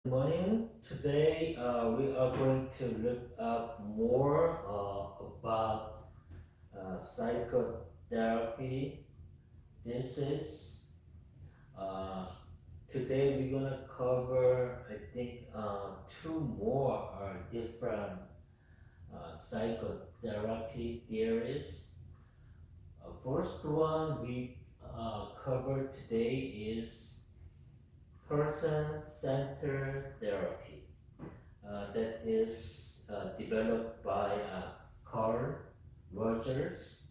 Good morning. Today we are going to look up more about psychotherapy. This is uh, today we're gonna cover I think two more different psychotherapy theories. First one we cover today is person-centered therapy that is developed by Carl Rogers.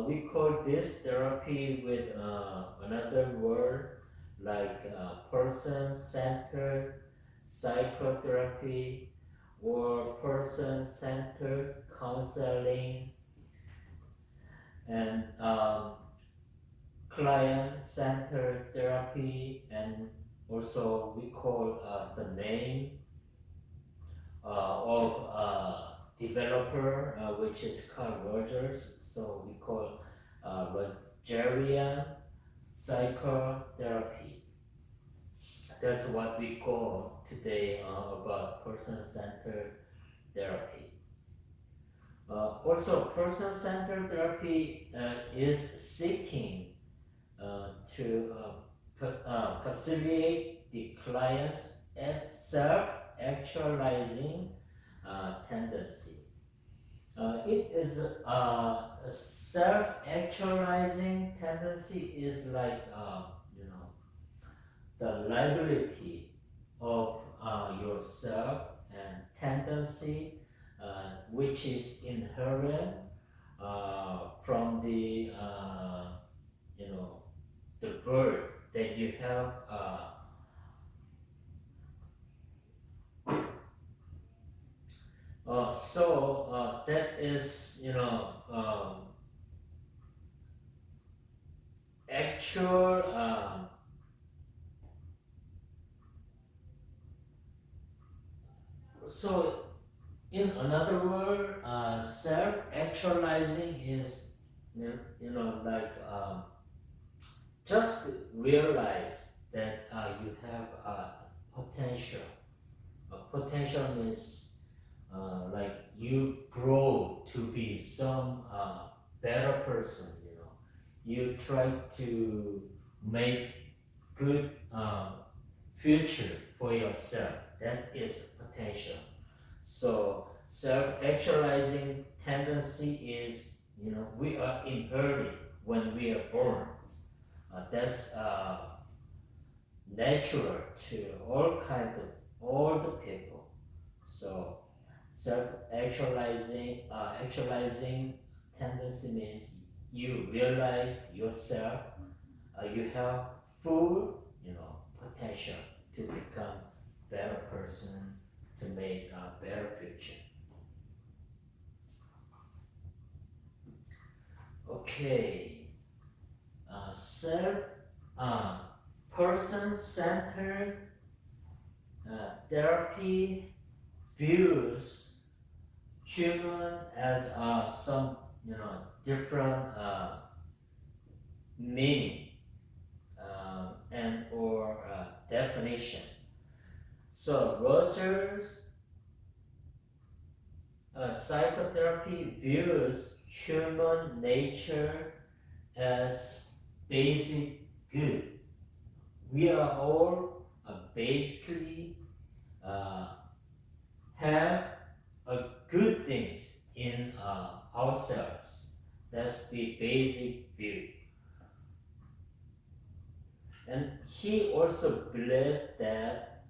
We call this therapy with another word like person-centered psychotherapy or person-centered counseling and client-centered therapy, and also we call the name of developer, which is Carl Rogers. So we call Rogerian psychotherapy. That's what we call today about person-centered therapy. Also, person-centered therapy is seeking to facilitate the client's self-actualizing tendency. It is a self-actualizing tendency is like the liability of yourself, and tendency which is inherent from the the birth that you have that is actual so in another word self-actualizing is like just realize that you have potential. Potential means like you grow to be some better person. You try to make good future for yourself. That is potential. So self-actualizing tendency is we are inherited when we are born. That's natural to all the people. So actualizing tendency means you realize yourself. You have full potential to become better person, to make a better future. Okay. Person-centered therapy views human as some different meaning and or definition. So Rogers psychotherapy views human nature as basic good. We are all basically have good things in ourselves. That's the basic view. And he also believed that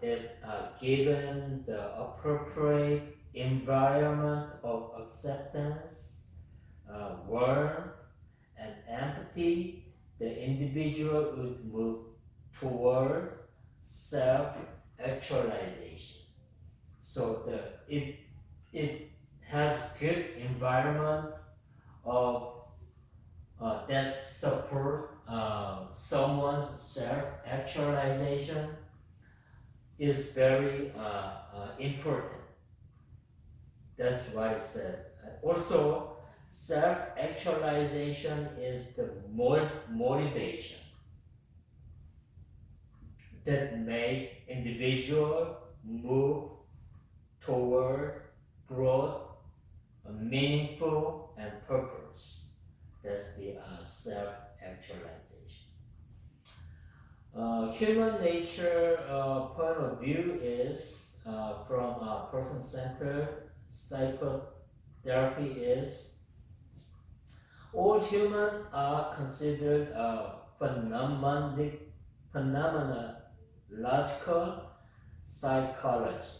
if given the appropriate environment of acceptance, warmth, and empathy, the individual would move towards self-actualization. So it has good environment of that support someone's self-actualization is very important. That's what it says. Also, self-actualization is the motivation that make individual move toward growth, meaningful, and purpose. That's the self-actualization. Human nature point of view is from person-centered psychotherapy is all humans are considered phenomenological psychology.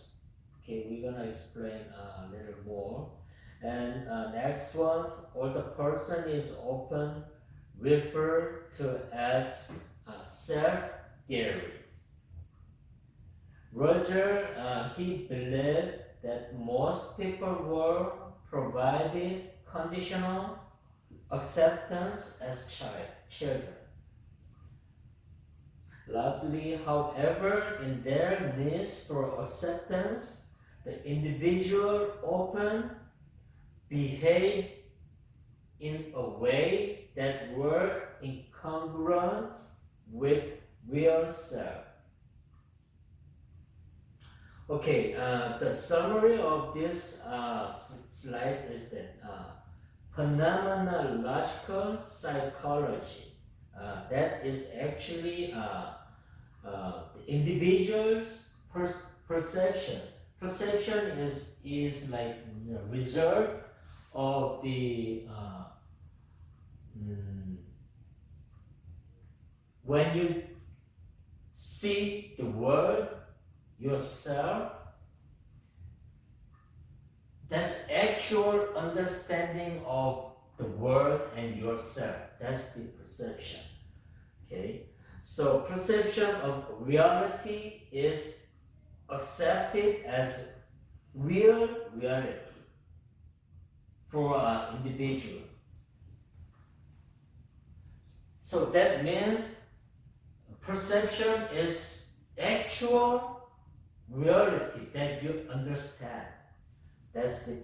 Okay, we're gonna explain a little more. And next one, all the person is often referred to as a self-theory. Roger, he believed that most people were provided conditional acceptance as children. Lastly, however, in their needs for acceptance, the individual often behave in a way that were incongruent with real self. Okay, the summary of this slide is that phenomenological psychology, that is actually the individual's perception. Perception is like the result of the when you see the world yourself, that's actual understanding of the world and yourself. That's the perception. Okay, so perception of reality is accepted as real reality for an individual. So that means perception is actual reality that you understand. That's the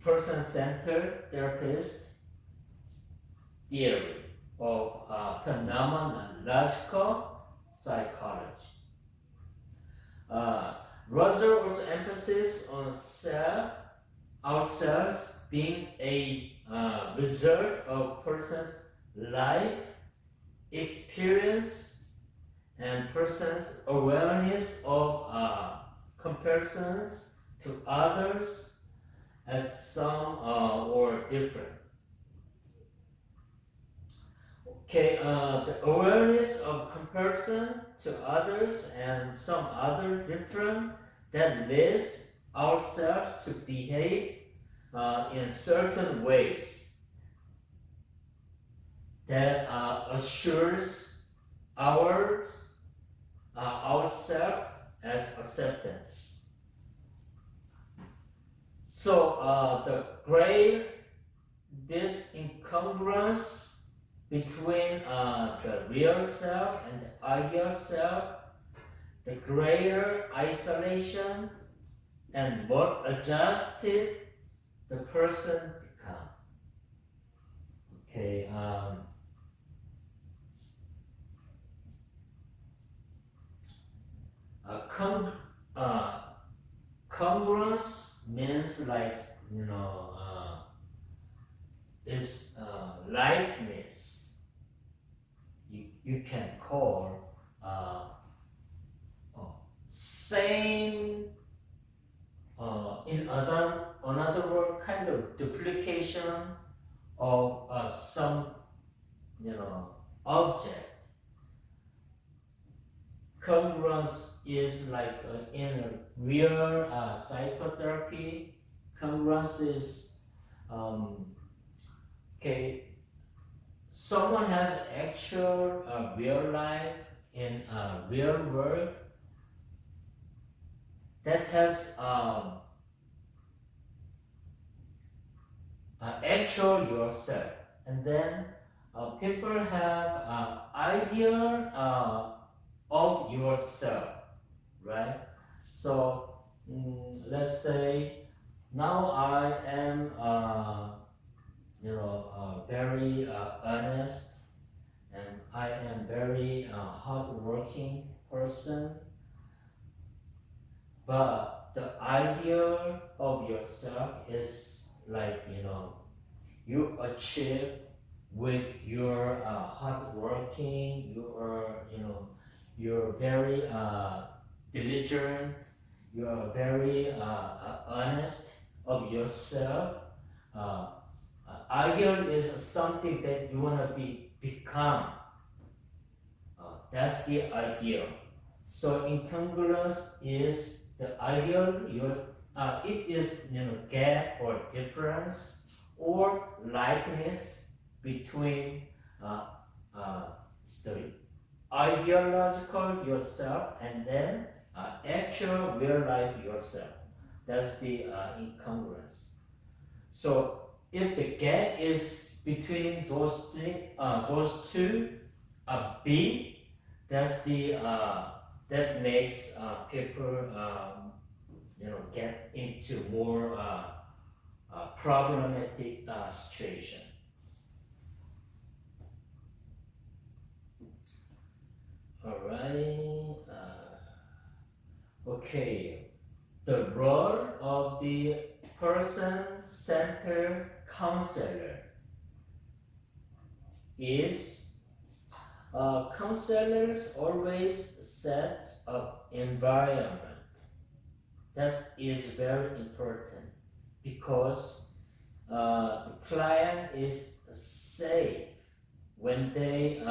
person-centered therapist theory of phenomenological psychology. Roger also emphasis on ourselves being a result of person's life experience and person's awareness of comparisons to others as some or different. Okay, the awareness of comparison to others and some other different that leads ourselves to behave in certain ways that assures ourselves as acceptance. So this incongruence between the real self and the ideal self, the greater isolation and more adjusted the person become. Okay. Congruence means like is likeness. You can call same in another word, kind of duplication of some object. Congruence is like in real psychotherapy. Congruence is okay. Someone has actual real life in real world that has actual yourself, and then people have idea of yourself, right? So let's say now I am very honest and I am very hardworking person, but the idea of yourself is like, you achieve with your hardworking, you're very diligent, you're very honest of yourself. Ideal is something that you want to become. That's the ideal. So incongruence is the ideal. It is gap or difference or likeness between the ideological yourself and then actual real life yourself. That's the incongruence. So if the gap is between those two big, that's the that makes people get into more problematic situation. All right. Okay. The role of the person-centered counselor is counselors always sets up environment. That is very important because the client is safe when they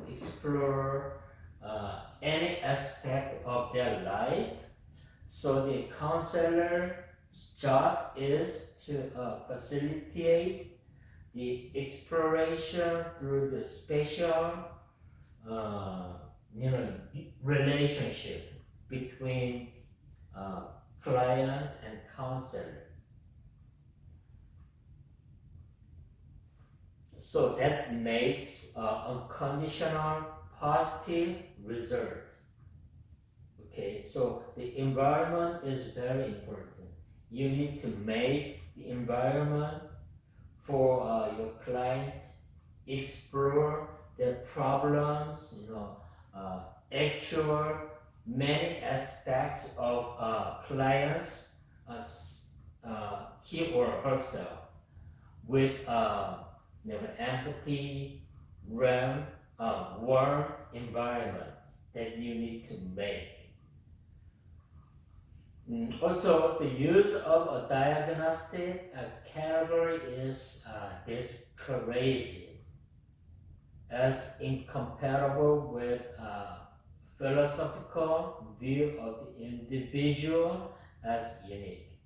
explore any aspect of their life. So the counselor's job is to facilitate the exploration through the special relationship between client and counselor. So that makes unconditional positive result. Okay, so the environment is very important. You need to make the environment for your client explore their problems, actual many aspects of clients, he or herself, with empathy, warm environment that you need to make. Also, the use of a diagnostic category is discouraged as incompatible with philosophical view of the individual as unique.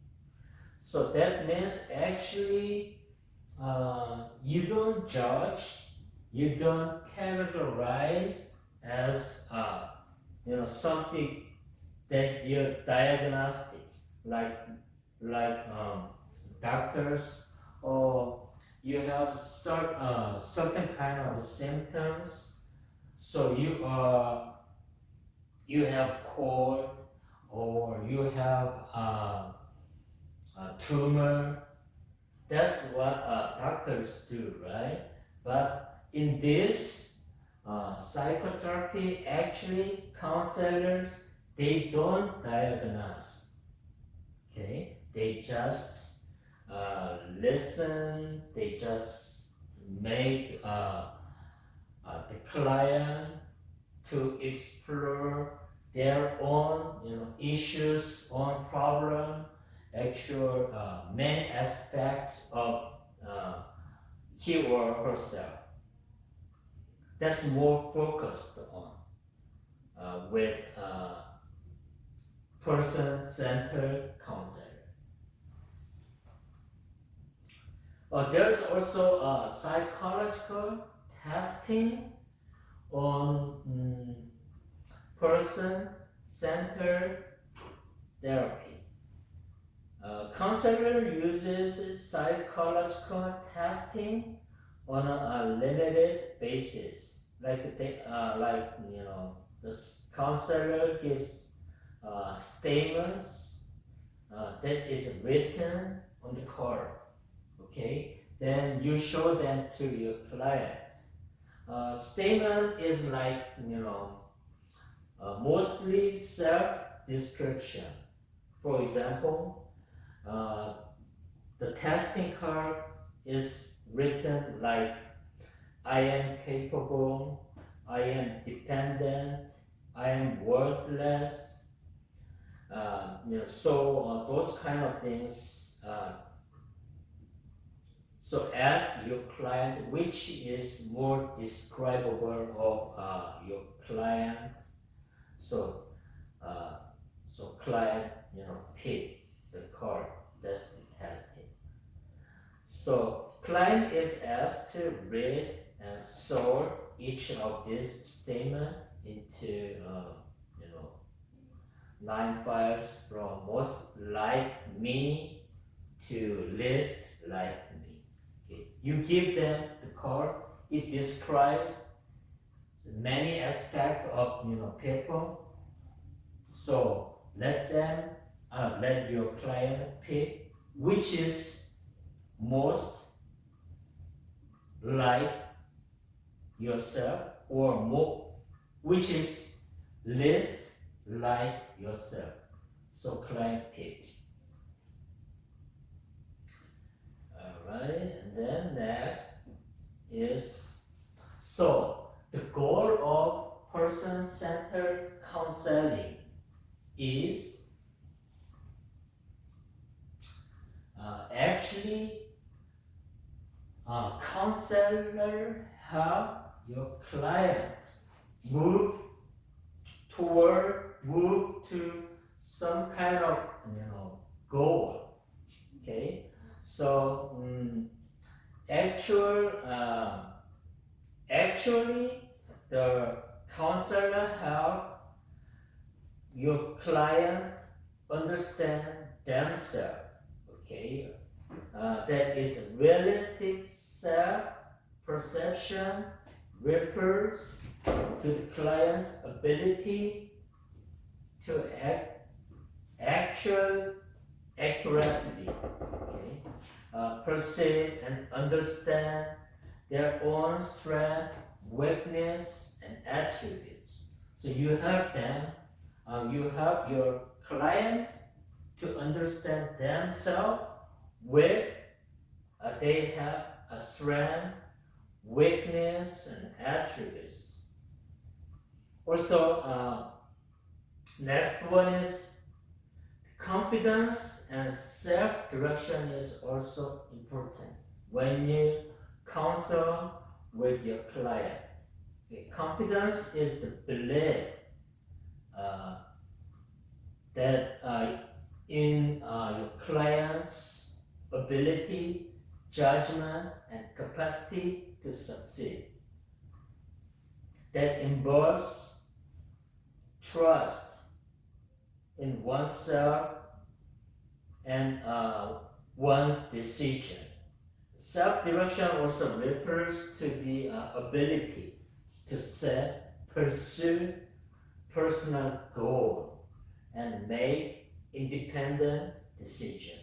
So that means actually you don't judge, you don't categorize as something that you're diagnostic, like doctors, or you have certain kind of symptoms. So you have cold, or you have a tumor. That's what doctors do, right? But in this psychotherapy, actually counselors, they don't diagnose. Okay, they just listen. They just make the client to explore their own issues, own problem, actual many aspects of he or herself. That's more focused on with person-centered counselor. There's also psychological testing on person-centered therapy. Counselor uses psychological testing on a limited basis. The counselor gives statements that is written on the card. Okay, then you show them to your clients. Statement is like, mostly self-description. For example, the testing card is written like, I am capable, I am dependent, I am worthless. Those kind of things. So ask your client which is more describable of your client. So client, pick the card. That's the testing. So client is asked to read and sort each of these statements into 9 files from most like me to least like me. Okay. You give them the card. It describes many aspects of people. So let your client pick which is most like yourself or more, which is least like yourself. So client pick. Alright, and then next is, so the goal of person-centered counseling is actually counselor help your client move to some kind of goal. Okay, so actually the counselor help your client understand themselves. Okay, that is realistic self-perception refers to the client's ability to accurately perceive and understand their own strength, weakness, and attributes. So you help them, you help your client to understand themselves with they have a strength, weakness, and attributes. Also, next one is confidence and self-direction is also important when you counsel with your client. Okay, confidence is the belief that in your client's ability, judgment, and capacity to succeed. That involves trust in oneself and one's decision. Self-direction also refers to the ability to pursue personal goal and make independent decision.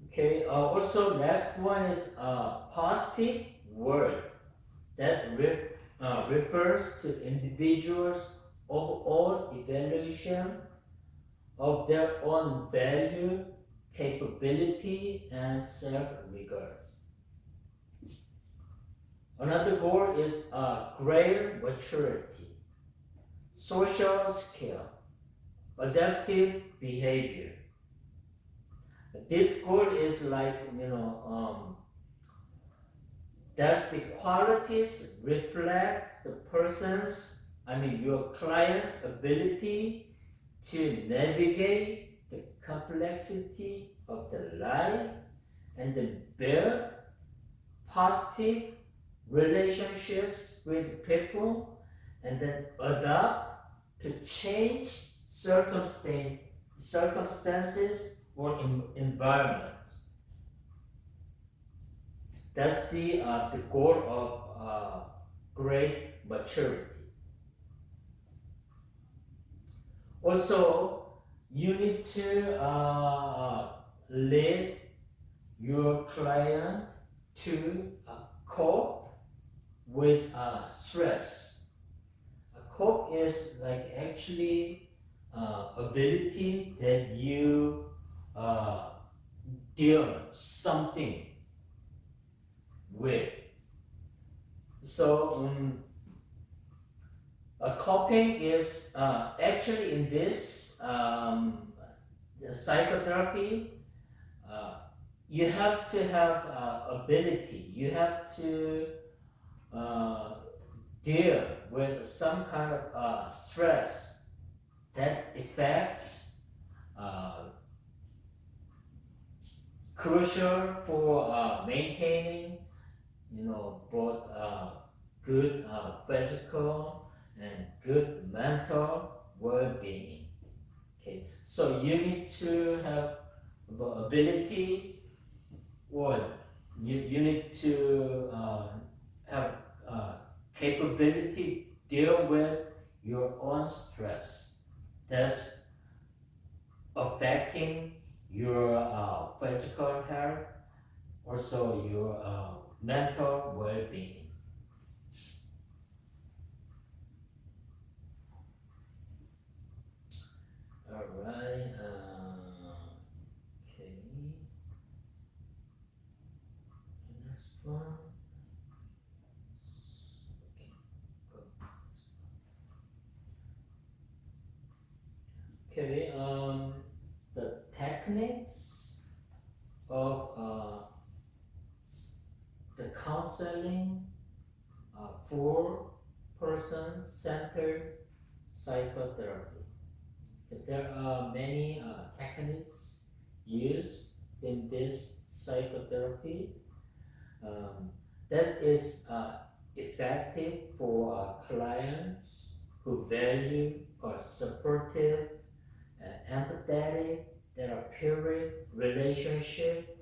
Okay, also next one is positive word that refers to individuals' overall evaluation of their own value, capability, and self-regard. Another goal is greater maturity, social skill, adaptive behavior. This goal is like, does the qualities reflect the your client's ability to navigate the complexity of the life and then build positive relationships with people and then adapt to change circumstances or environment. That's the goal of great maturity. Also, you need to lead your client to cope with stress. Cope is like actually ability that you deal something with. So coping is actually in this psychotherapy. You have to have ability. You have to deal with some kind of stress that affects crucial for maintaining, both good physical and good mental well-being. Okay, so you need to have the ability, or you need to have capability deal with your own stress that's affecting your physical health, also your mental well-being. Alright, okay. Next one. Okay, the techniques of the counseling for person-centered psychotherapy. There are many techniques used in this psychotherapy that is effective for clients who value a supportive, empathetic, therapeutic relationship,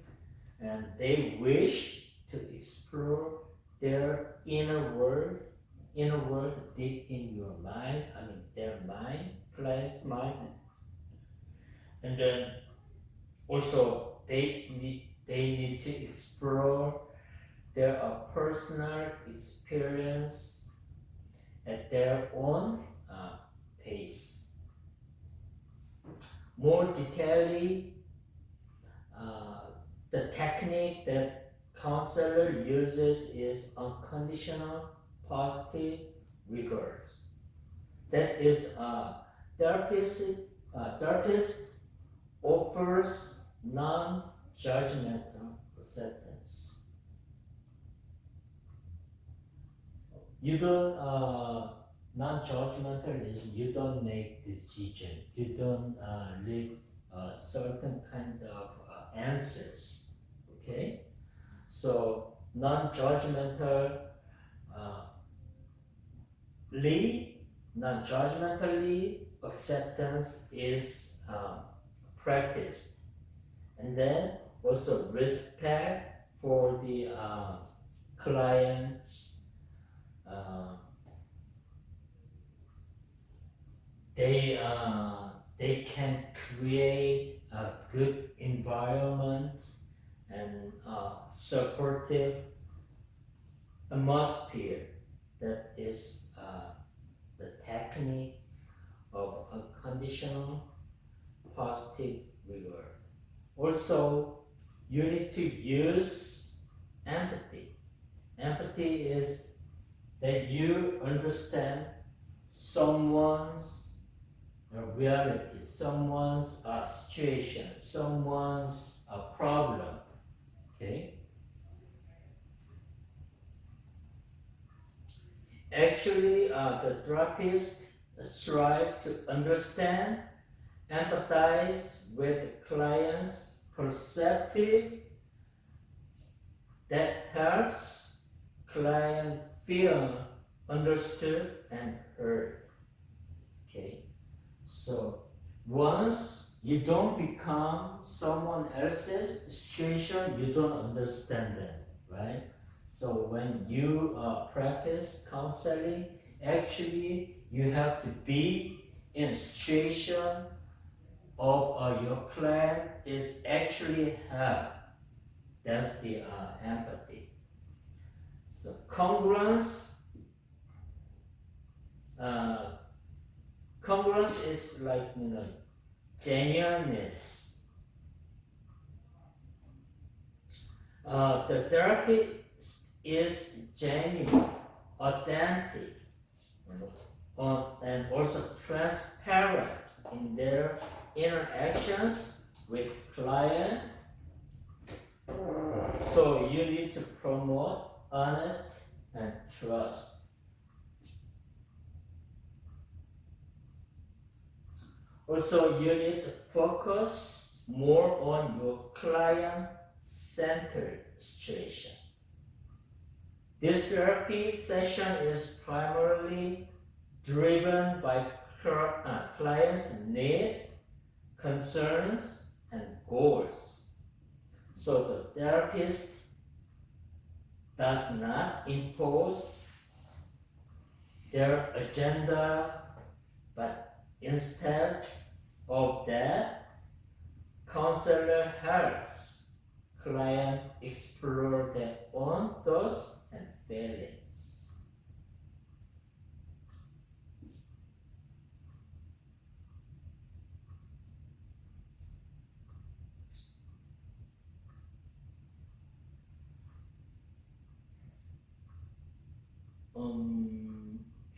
and they wish to explore their inner world deep in your mind, their mind, client's mind. And then also they need to explore their personal experience at their own pace. More detailedly, the technique that counselor uses is unconditional positive regards. That is, therapist offers non-judgmental acceptance. You don't non-judgmental is you don't make decision. You don't leave certain kind of answers. Okay, so non-judgmental non-judgmentally acceptance is practiced, and then also respect for the clients. They can create a good environment and supportive atmosphere. That is the technique of unconditional positive regard. Also, you need to use empathy. Empathy is that you understand someone's reality, someone's situation, someone's problem. Okay? Actually, the therapist strive to understand, empathize with the client's perspective. That helps client feel understood and heard. Okay, so once you don't become someone else's situation, you don't understand them, right? So when you practice counseling, actually you have to be in a situation of your client is actually have. That's the empathy. So congruence. Congruence is like, genuineness. The therapy is genuine, authentic, and also transparent in their interactions with client. So you need to promote honest and trust. Also, you need to focus more on your client-centered situation. This therapy session is primarily driven by clients' needs, concerns, and goals. So the therapist does not impose their agenda, but instead of that, counselor helps client explore their own thoughts and feelings.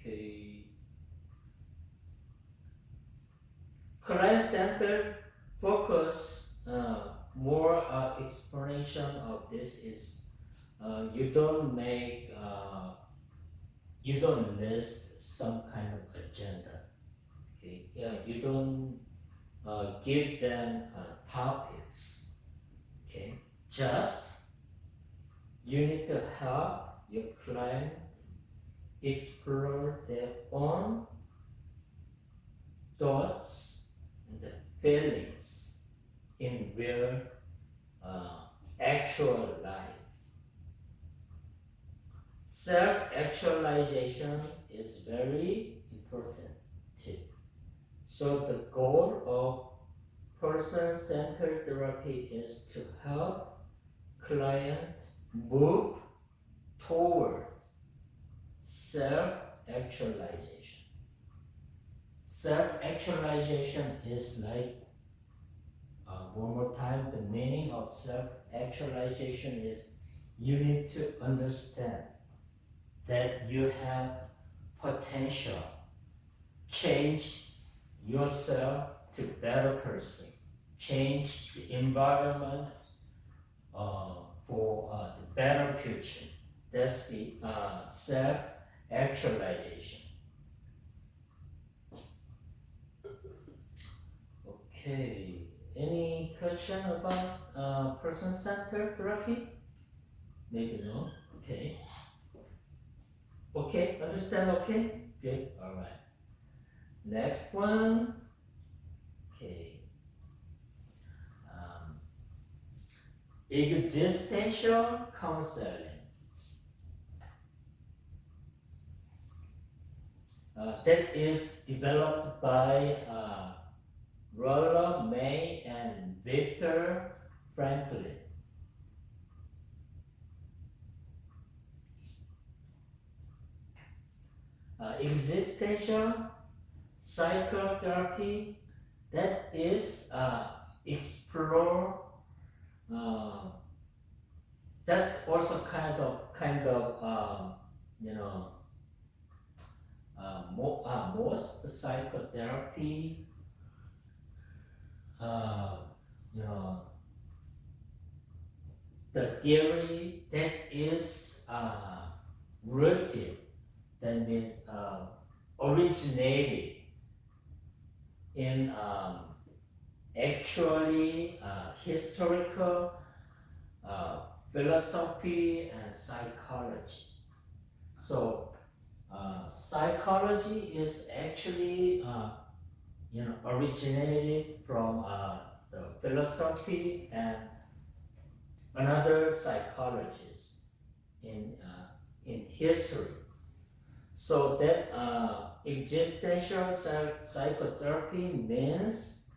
Okay. Client-centered focus, more explanation of this is you don't list some kind of agenda. Okay, you don't give them topics. Okay, just you need to help your client explore their own thoughts and the feelings in their actual life. Self-actualization is very important too. So the goal of person-centered therapy is to help client move toward self-actualization. Self-actualization is like, one more time, the meaning of self-actualization is you need to understand that you have potential, change yourself to better person, change the environment for the better future. That's the self-actualization. Okay, any question about person-centered therapy? Maybe no. Okay. Okay, understand? Okay, good. All right. Next one. Okay. Existential counseling. That is developed by Rollo May and Victor Franklin. Existential psychotherapy, that is explore. That's also kind of most psychotherapy, the theory that is rooted, that means originated in actually historical philosophy and psychology. So psychology is actually originated from the philosophy and another psychologist in history. So that existential psychotherapy means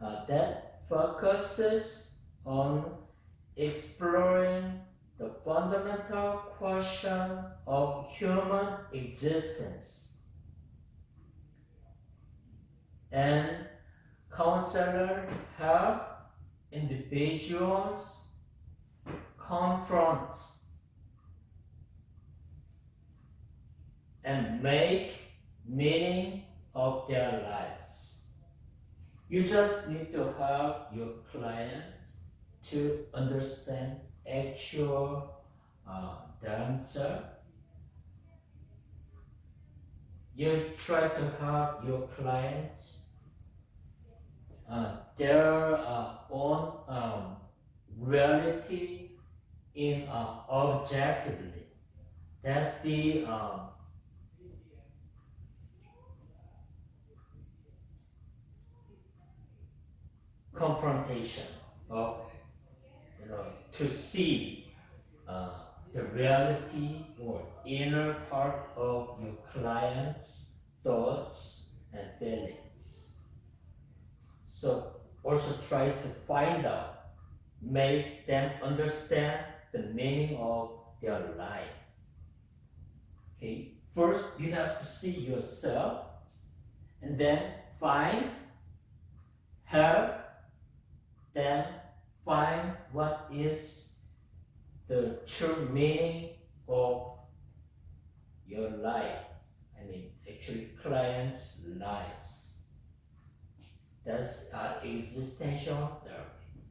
that focuses on exploring the fundamental question of human existence. And counselors help individuals confront and make meaning of their lives. You just need to help your client to understand actual themselves. You try to help your client their own reality in objectively. That's the confrontation of to see the reality or inner part of your client's thoughts and feelings. So also try to find out, make them understand the meaning of their life. Okay, first you have to see yourself, and then help them find what is the true meaning of your life. I mean, actually, clients' lives. That's existential therapy.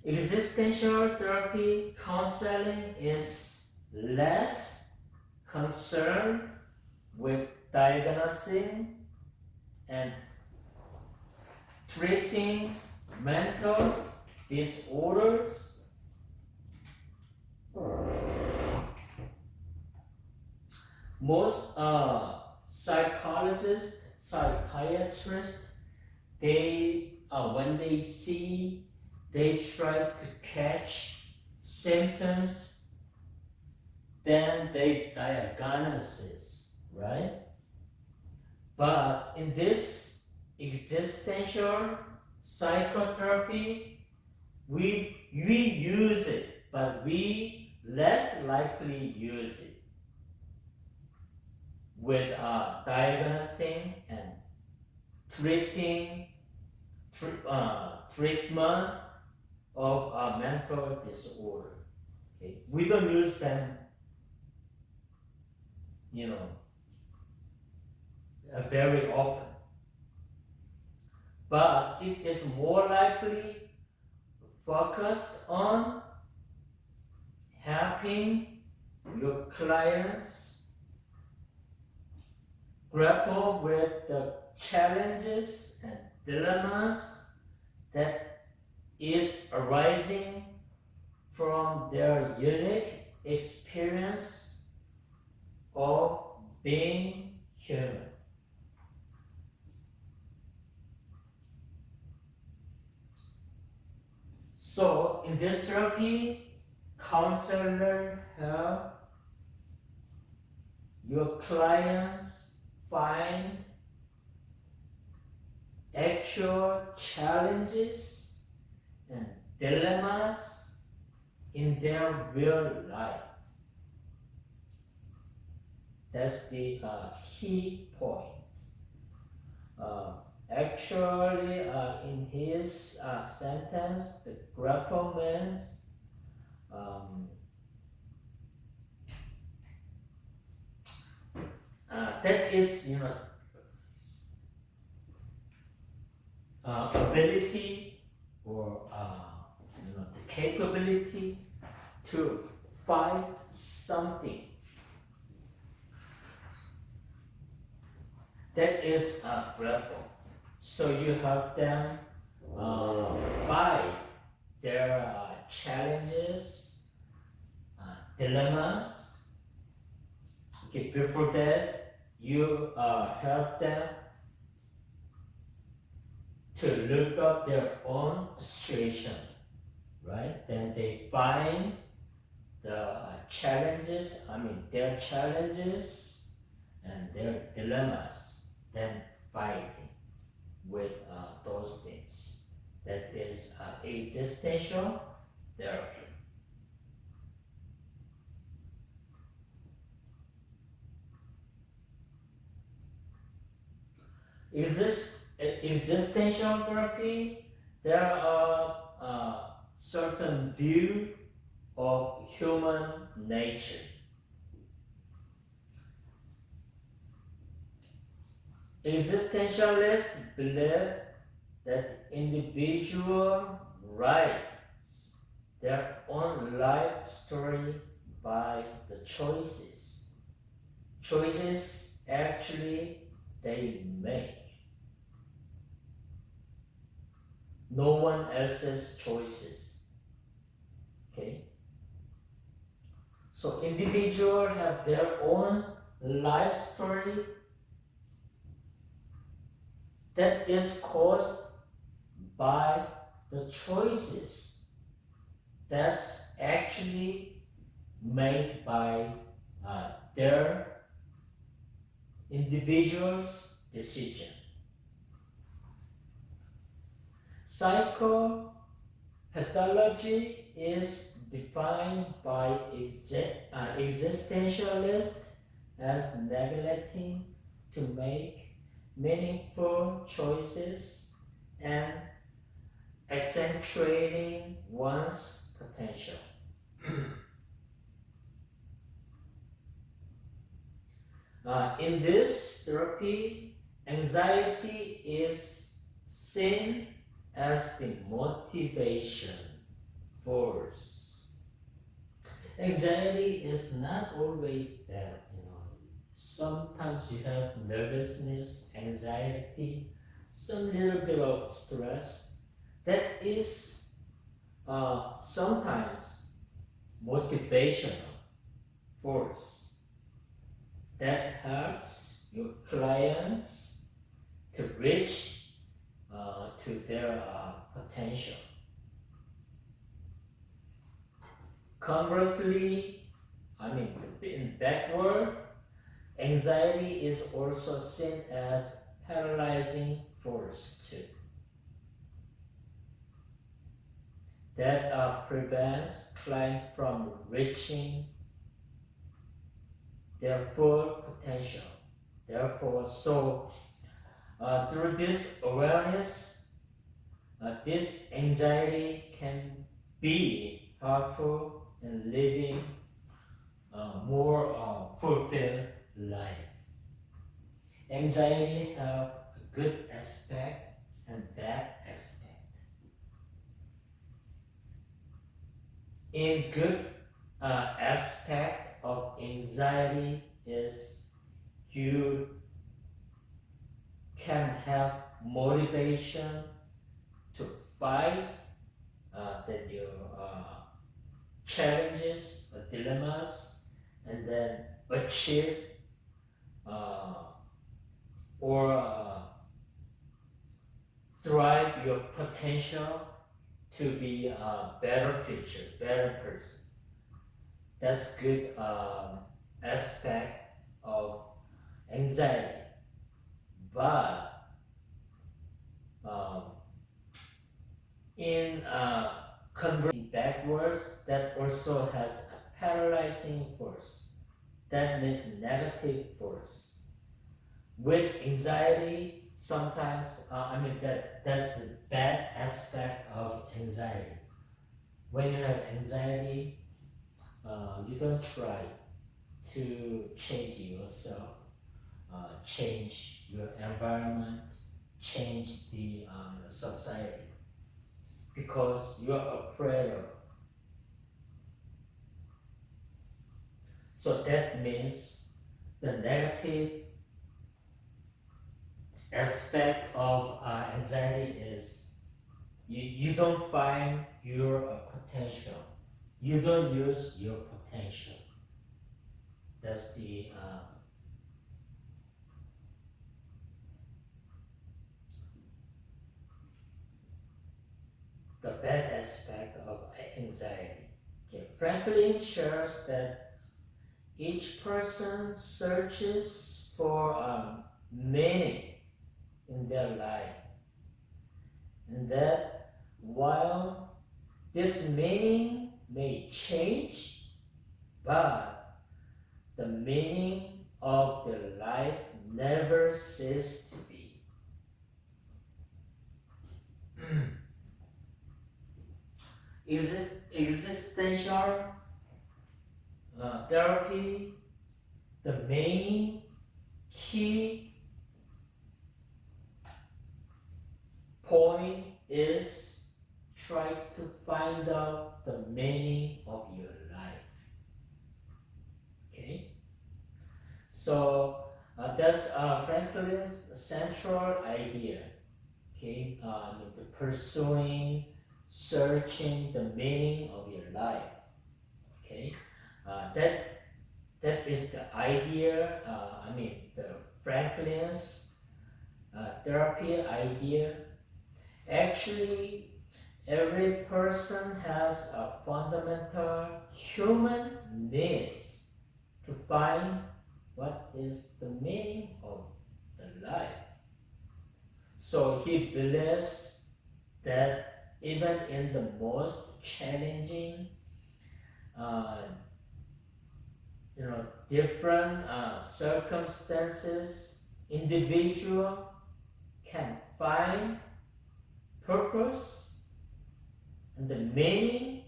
Existential therapy counseling is less concerned with diagnosing and treating mental disorders. Most psychologists, psychiatrists, they when they see, they try to catch symptoms, then they diagnose, right? But in this existential psychotherapy, we use it, but we less likely use it with diagnosing and treatment of mental disorder. Okay? We don't use them, very often. But it is more likely focused on helping your clients grapple with the challenges and dilemmas that is arising from their unique experience of being human. So in this therapy, counselor help your clients find actual challenges and dilemmas in their real life. That's the key point. Actually, in his sentence, the grapple means that is, ability or the capability to fight something that is a grapple. So you help them fight their challenges, dilemmas. Okay, before that, you help them to look up their own situation, right? Then they find the challenges, their challenges and their dilemmas, then fighting with those things. that is existential therapy. Existential therapy, there are certain view of human nature. Existentialists believe that individual writes their own life story by the choices. Choices actually they make. No one else's choices. Okay? So individuals have their own life story that is caused by the choices that's actually made by their individual's decision. Psychopathology is defined by existentialists as neglecting to make meaningful choices and accentuating one's potential. In this therapy, anxiety is seen as the motivation force. Anxiety is not always bad, Sometimes you have nervousness, anxiety, some little bit of stress. That is sometimes motivational force that helps your clients to reach to their potential. Conversely, in backward, anxiety is also seen as paralyzing force too. That prevents clients from reaching their full potential. Therefore, through this awareness, this anxiety can be helpful in living a more fulfilled life. Anxiety have a good aspect and bad aspect. In good aspect of anxiety is you can have motivation to fight your challenges or dilemmas and then achieve or thrive your potential to be a better future, better person. That's good aspect of anxiety. But in converting backwards, that also has a paralyzing force. That means negative force. With anxiety, sometimes, that's the bad aspect of anxiety. When you have anxiety, you don't try to change yourself, change your environment, change the society, because you're afraid of. So that means the negative aspect of anxiety is you don't find your potential. You don't use your potential. That's the bad aspect of anxiety. Okay. Franklin shares that each person searches for meaning in their life, and that while this meaning may change, but the meaning of the life never ceases to be. Existential therapy, the main key point is try to find out the meaning of your life. Okay? So that's Franklin's central idea. Okay? The pursuing, searching the meaning of your life. Okay? That is the idea, the Franklin's therapy idea. Actually, every person has a fundamental human needs to find what is the meaning of the life. So he believes that even in the most challenging, different circumstances, individual can find purpose and the meaning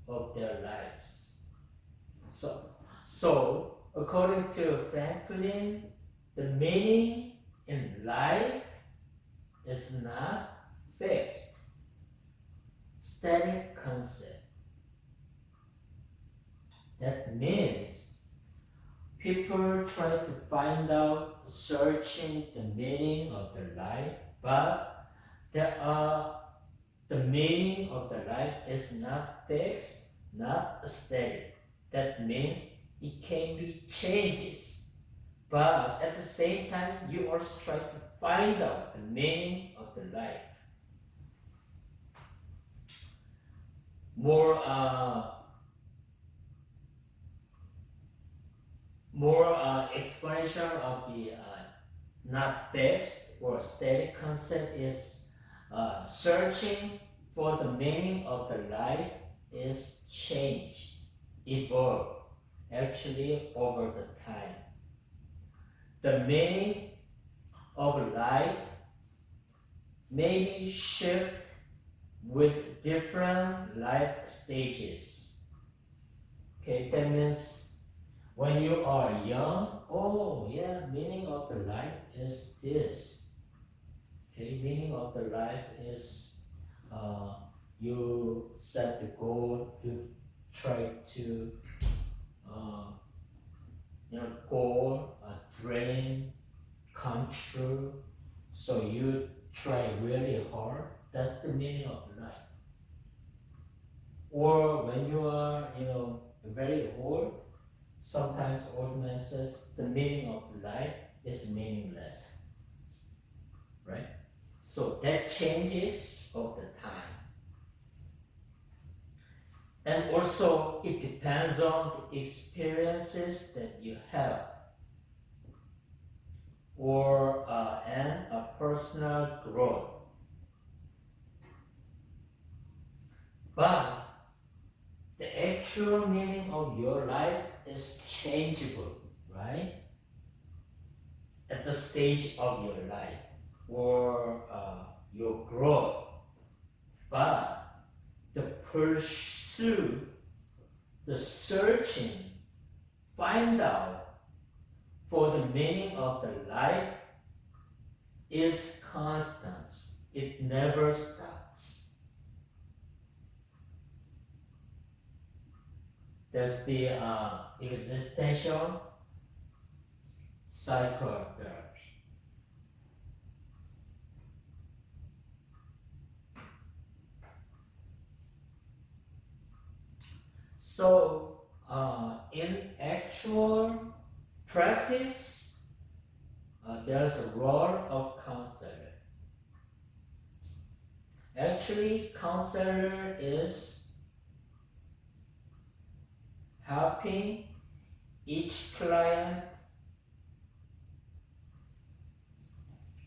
of their lives. So according to Franklin, the meaning in life is not fixed, static concept. That means people try to find out, searching the meaning of their life, but the meaning of the life is not fixed, not static. That means it can be changes. But at the same time, you also try to find out the meaning of the life. More explanation of the not fixed or static concept is searching for the meaning of the life is change, evolve, actually over the time. The meaning of life may shift with different life stages. Okay, that means when you are young, meaning of the life is this. Okay, meaning of the life is you set the goal, you try to goal, dream come true. So you try really hard. That's the meaning of life. Or when you are, very old, sometimes old man says the meaning of life is meaningless, right? So that changes of the time. And also it depends on the experiences that you have and a personal growth. But the actual meaning of your life is changeable, right? At the stage of your life or your growth. But the pursuit, the searching, find out for the meaning of the life is constant. It never stops. That's the existential psychotherapy. So, in actual practice, there's a role of counselor. Actually, counselor is helping each client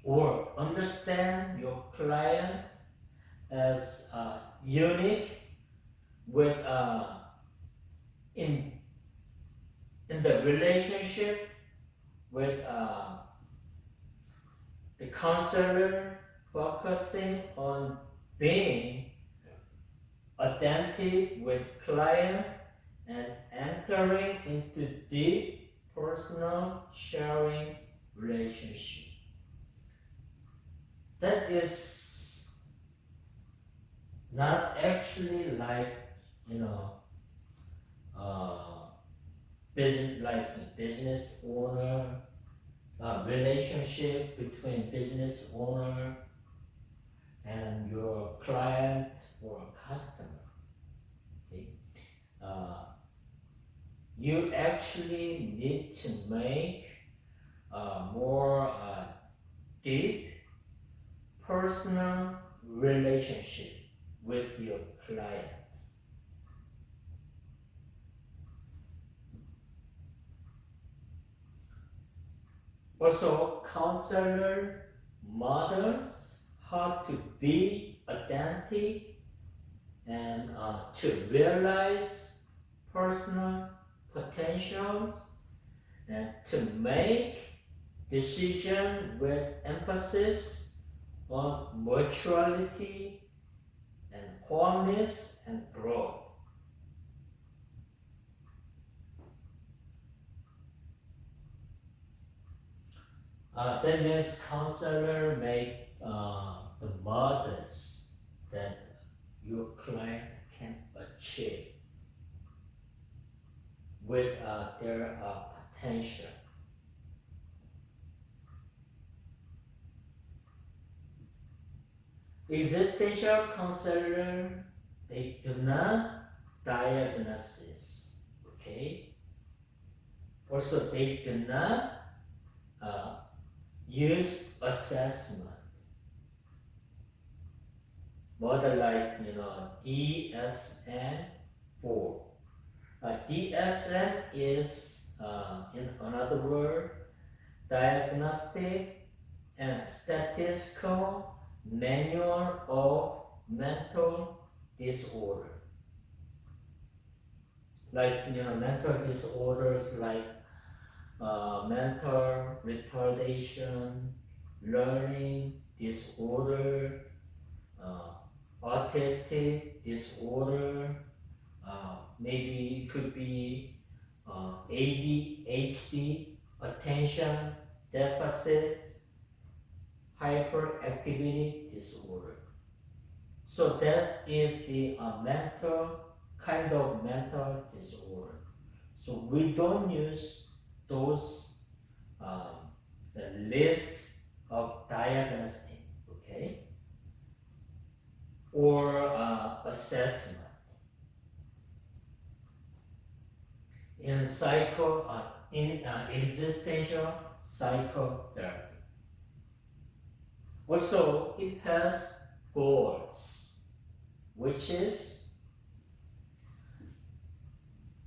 or understand your client as unique with in the relationship with the counselor focusing on being authentic with client and entering into deep personal sharing relationship. That is not actually like, you know, business, like a business owner, relationship between business owner and your client or customer. Okay, you actually need to make a more deep personal relationship with your client. Also, counselor models how to be authentic and to realize personal potentials and to make decisions with emphasis on mutuality and wholeness and growth. That means counselor make the models that your client can achieve with their potential. Existential counselor, they do not diagnosis, okay? Also, they do not use assessment. Model like, you know, DSM-4. DSM is, in another word, Diagnostic and Statistical Manual of Mental Disorder. Like, you know, mental disorders like mental retardation, learning disorder, autistic disorder, maybe it could be ADHD, attention deficit hyperactivity disorder. So that is the kind of mental disorder. So we don't use those the list of diagnostic, okay, or assessment. In existential psychotherapy. Also, it has goals, which is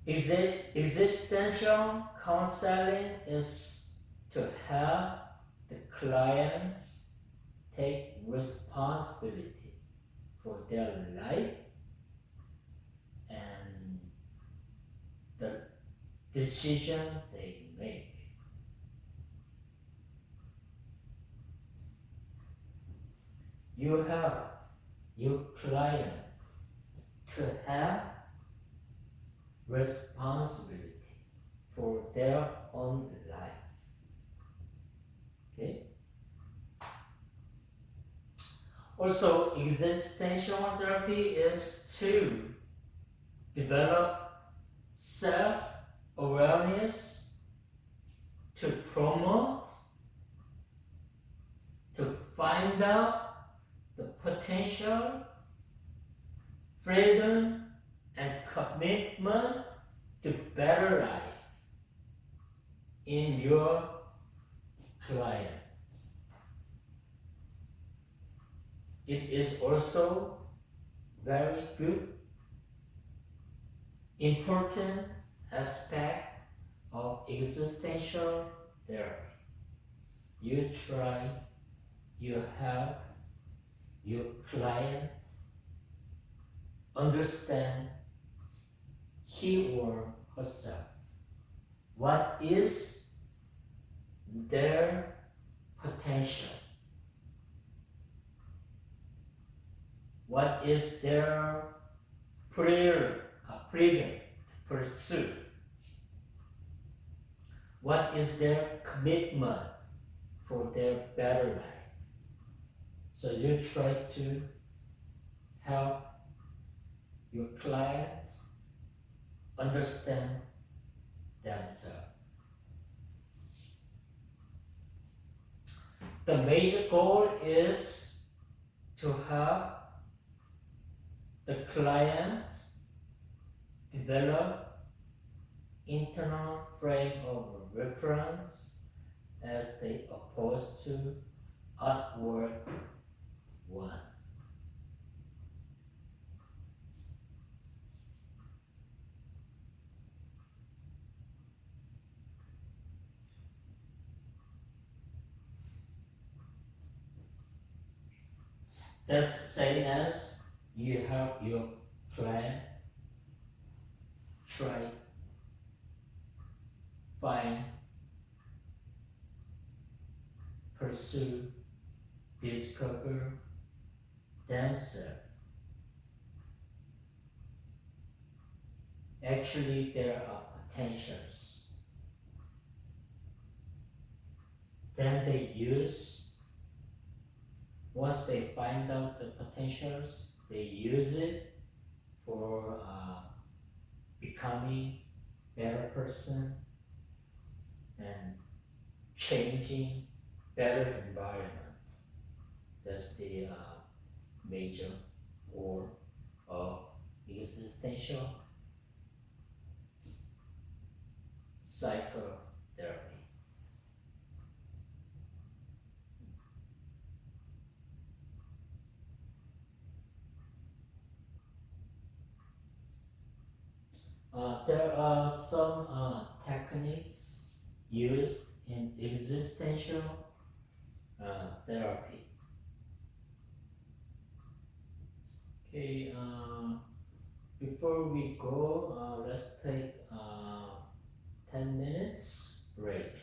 existential counseling is to help the clients take responsibility for their life and the decision they make. You have your client to have responsibility for their own life. Okay? Also, existential therapy is to develop self-awareness, to promote, to find out the potential, freedom, and commitment to better life in your client. It is also very good, important aspect of existential therapy. You try, you help your client understand he or herself. What is their potential? What is their freedom to pursue? What is their commitment for their better life? So you try to help your clients understand themselves. The major goal is to help the client develop internal frame of reference as they opposed to outward one. That's the same as you help your client try, find, pursue, discover themselves. Actually, there are potentials. Then they use, once they find out the potentials, they use it for becoming better person and changing better environment. That's the major goal of existential psychotherapy. There are some techniques used in existential therapy. Okay, before we go, let's take 10 minutes break.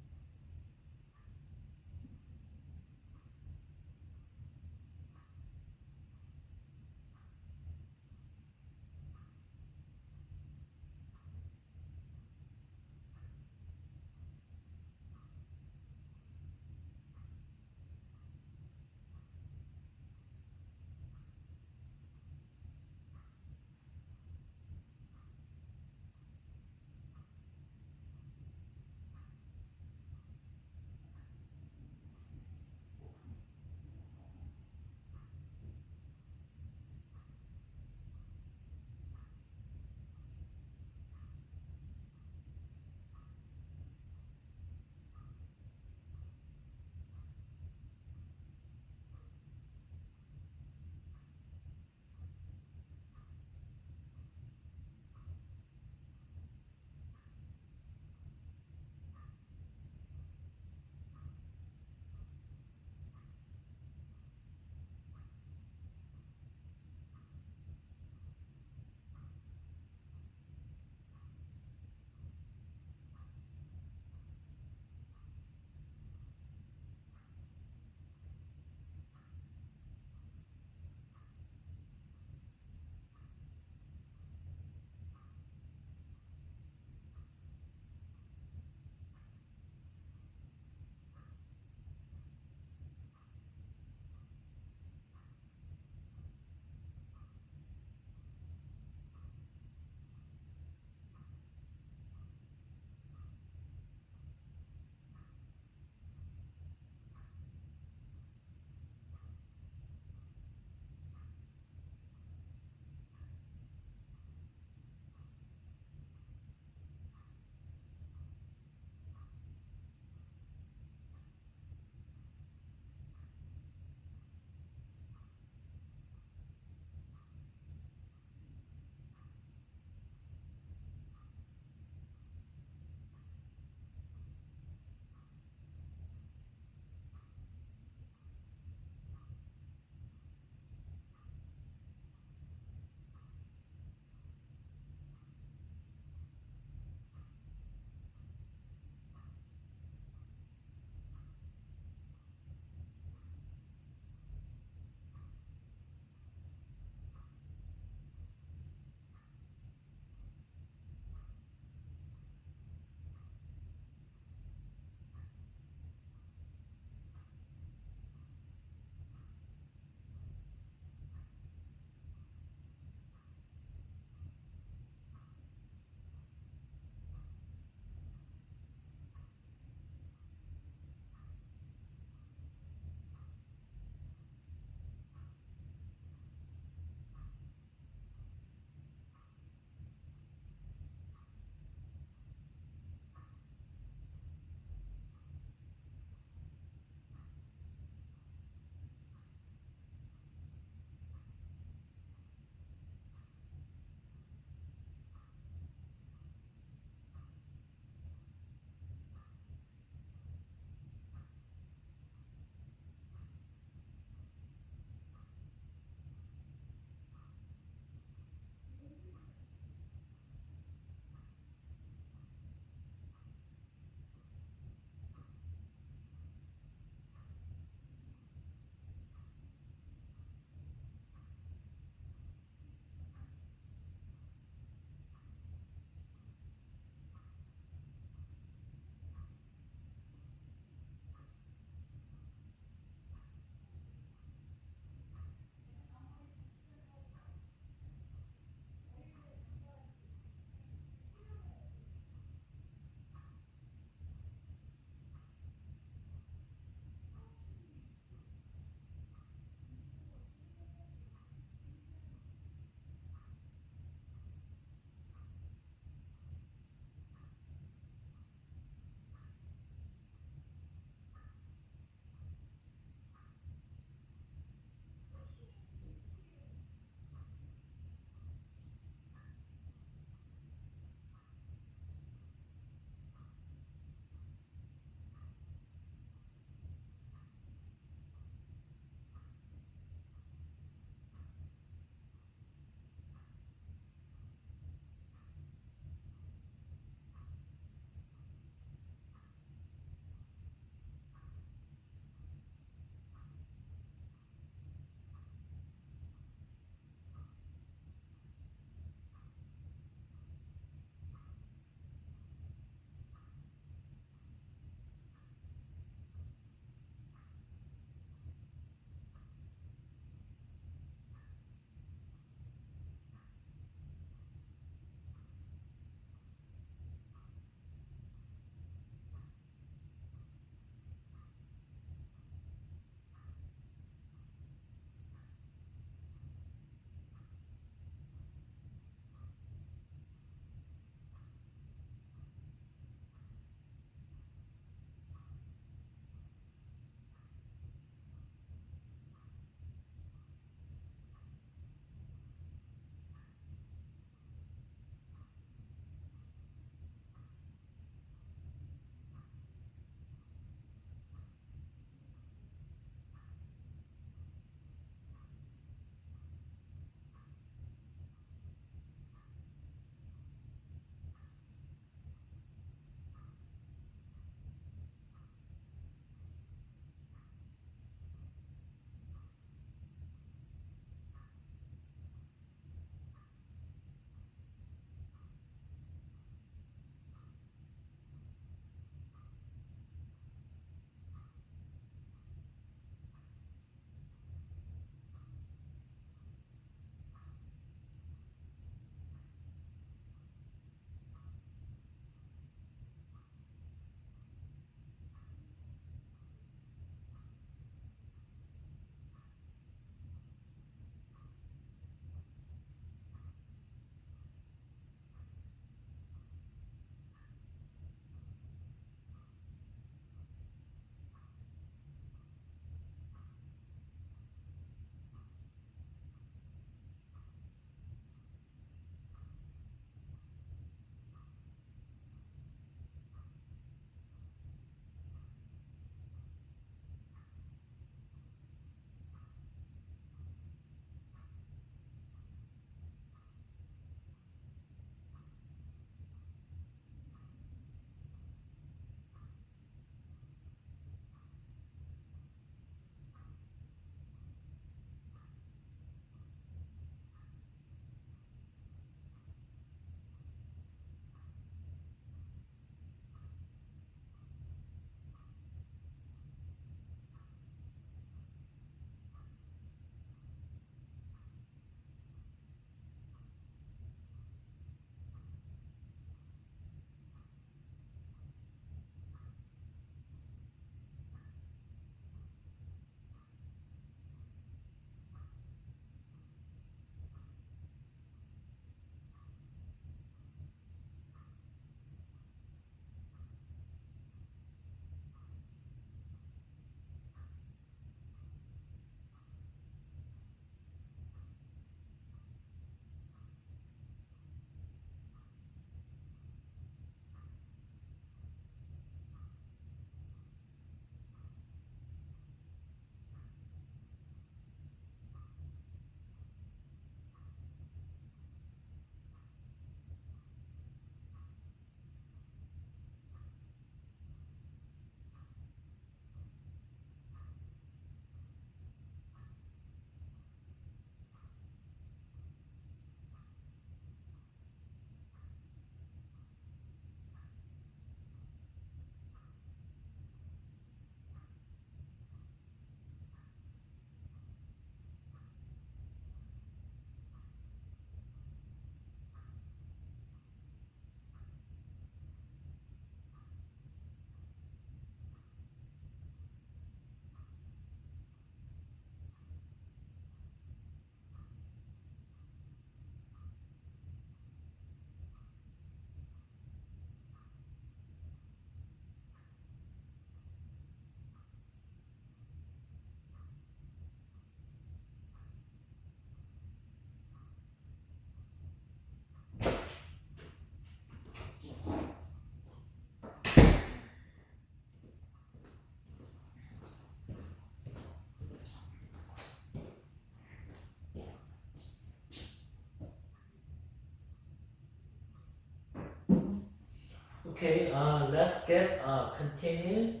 Okay, let's get continue.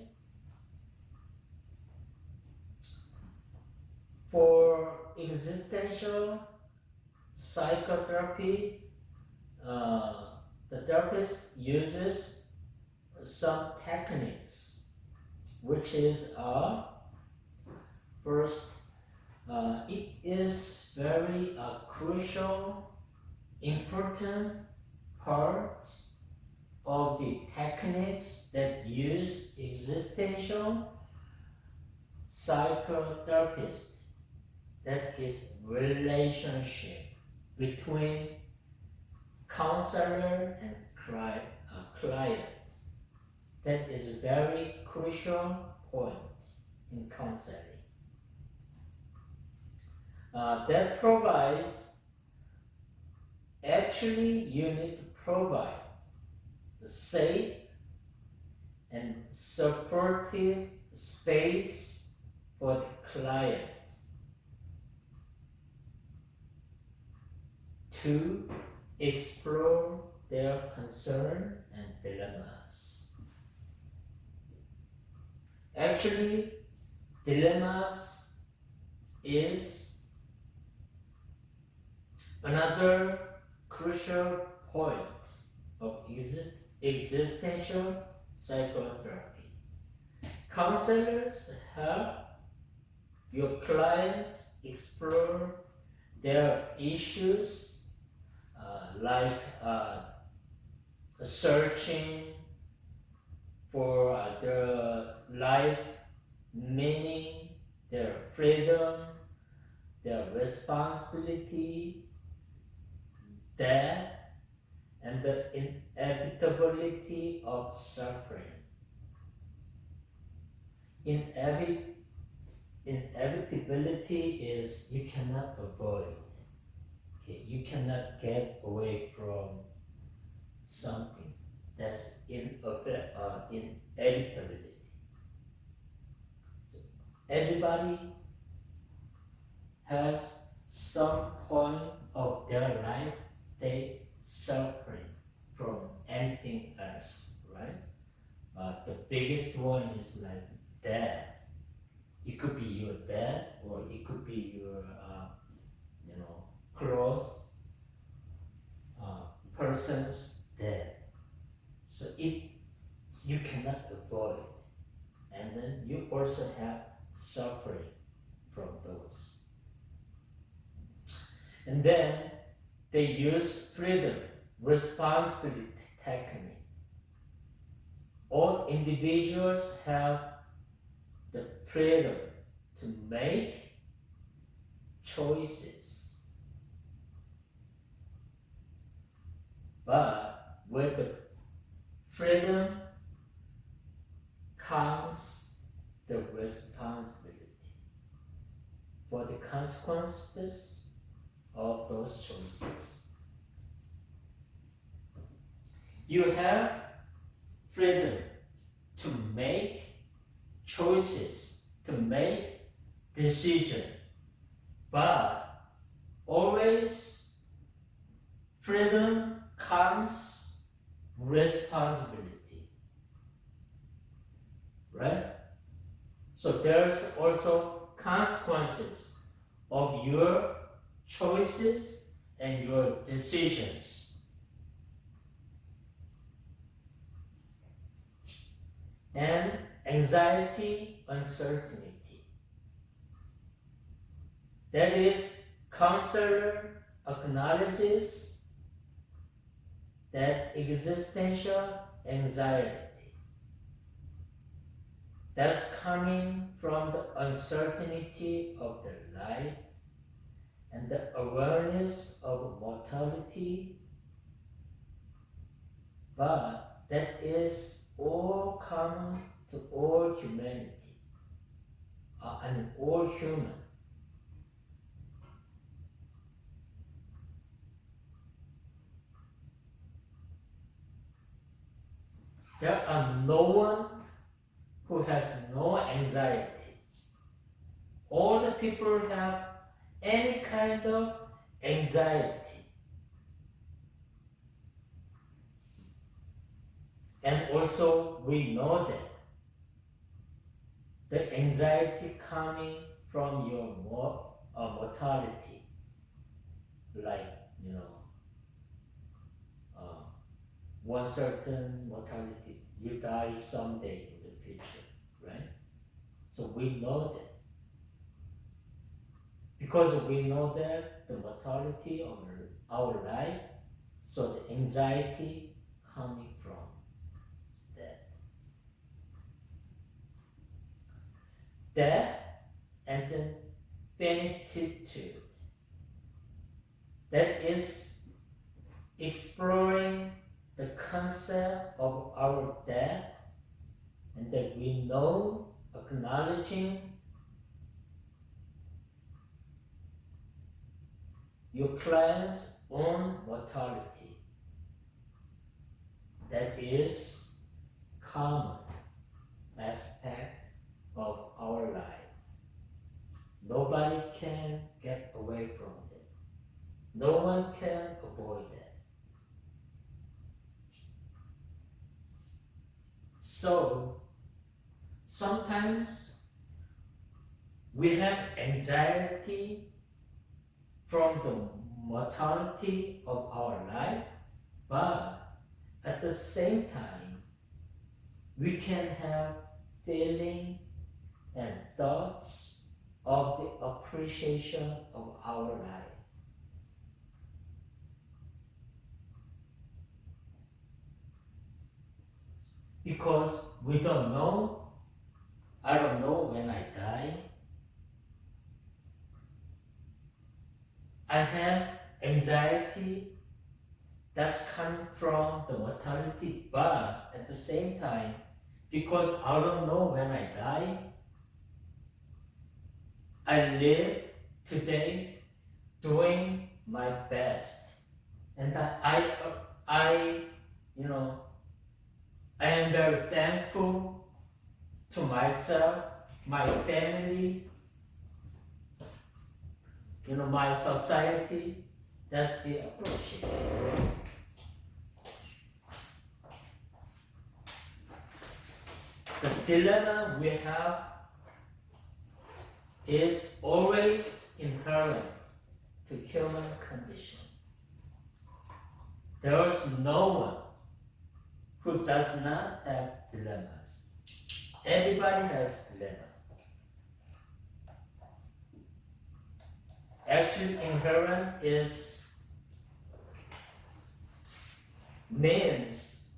For existential psychotherapy, the therapist uses some techniques, which is first, it is very crucial, important part of the techniques that use existential psychotherapist. That is relationship between counselor and client. That is a very crucial point in counseling. That provides, actually you need to provide the safe and supportive space for the client to explore their concern and dilemmas. Actually, dilemmas is another crucial point of existential psychotherapy. Counselors help your clients explore their issues like searching for their life meaning, their freedom, their responsibility, death, and the inevitability of suffering. Inevitability is you cannot avoid. Okay? You cannot get away from something. That's inevitability. So everybody has some point of their life they suffering from anything else, right? The biggest one is like death. It could be your death, or it could be your, close person's death. So you cannot avoid, and then you also have suffering from those. And then they use freedom, responsibility technique. All individuals have the freedom to make choices. But with the freedom comes the responsibility for the consequences of those choices. You have freedom to make choices, to make decisions, but always freedom comes responsibility, right? So there's also consequences of your choices and your decisions. And anxiety, uncertainty. That is, counselor acknowledges that existential anxiety that's coming from the uncertainty of the life and the awareness of mortality, but that is all common to all humanity, all human. There are no one who has no anxiety. All the people have any kind of anxiety. And also we know that the anxiety coming from your mortality, like, one certain mortality, you die someday in the future, right? So we know that. Because we know that the mortality of our life, so the anxiety coming from that. Death and then finitude. That is exploring the concept of our death, and that we know, acknowledging your class own mortality. That is common aspect of our life. Nobody can get away from it. No one can avoid it. So sometimes we have anxiety from the mortality of our life, but at the same time, we can have feeling and thoughts of the appreciation of our life. Because we don't know, I don't know when I die. I have anxiety that's coming from the mortality, but at the same time, because I don't know when I die, I live today doing my best. And I am very thankful to myself, my family, my society. That's the appreciation. The dilemma we have is always inherent to human condition. There is no one who does not have dilemmas. Everybody has dilemmas. Actually, inherent means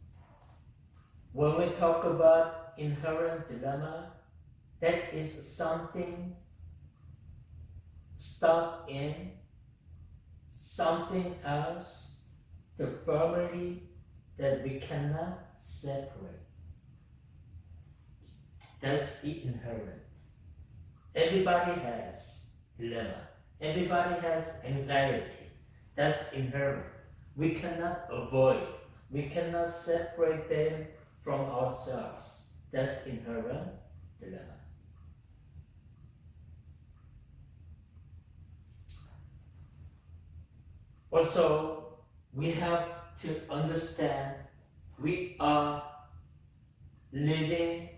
when we talk about inherent dilemma, that is something stuck in something else, the family that we cannot separate. That's the inherent. Everybody has dilemma. Everybody has anxiety. That's inherent. We cannot avoid. We cannot separate them from ourselves. That's inherent dilemma. Also, we have to understand we are living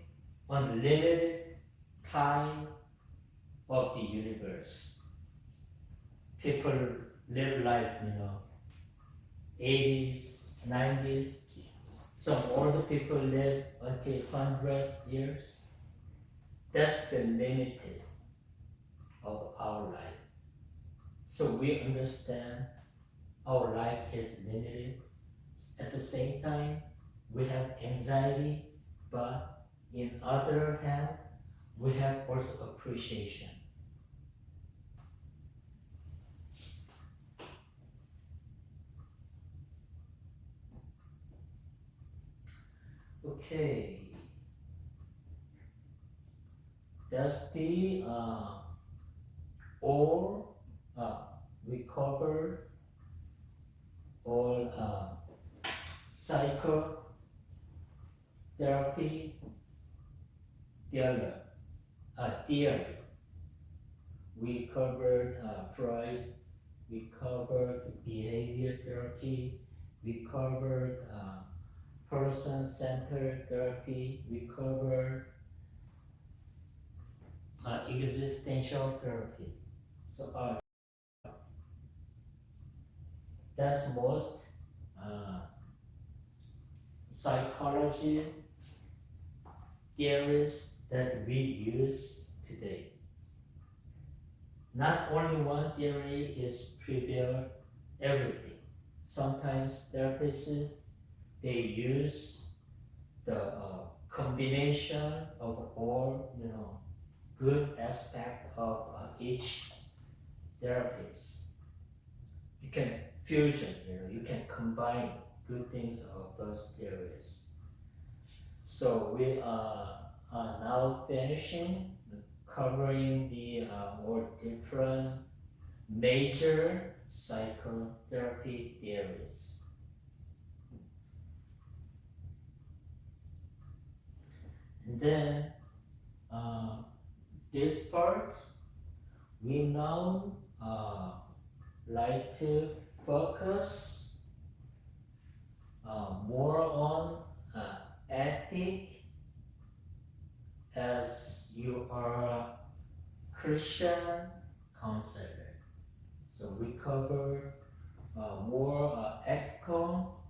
on limited time of the universe. People live like, 80s, 90s. Some older people live until 100 years. That's the limited of our life. So we understand our life is limited. At the same time, we have anxiety, but in other hand, we have also appreciation. Okay, that's the all we covered all psychotherapy theory. We covered Freud. We covered behavior therapy. We covered person-centered therapy. We cover existential therapy. So that's most psychology theories that we use today. Not only one theory is prevail everything. Sometimes therapists they use the combination of all good aspect of each therapist. You can fusion, you can combine good things of those theories. So we are now finishing covering the more different major psychotherapy theories. And then this part we now like to focus more on ethic as you are a Christian counselor. So we cover more ethical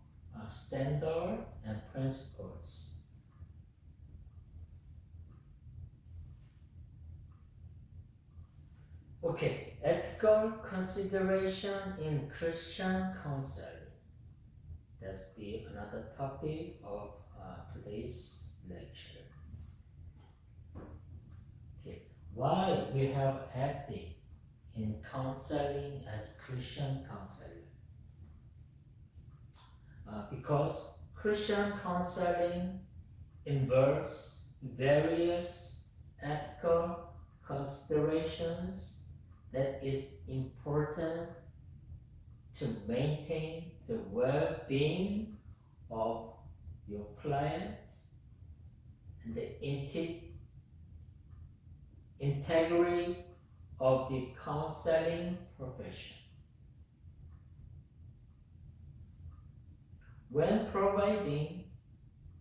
standard and principles. Okay, ethical consideration in Christian counseling. That's another topic of today's lecture. Okay, why we have ethics in counseling as Christian counseling? Because Christian counseling involves various ethical considerations that is important to maintain the well-being of your client and the integrity of the counseling profession. When providing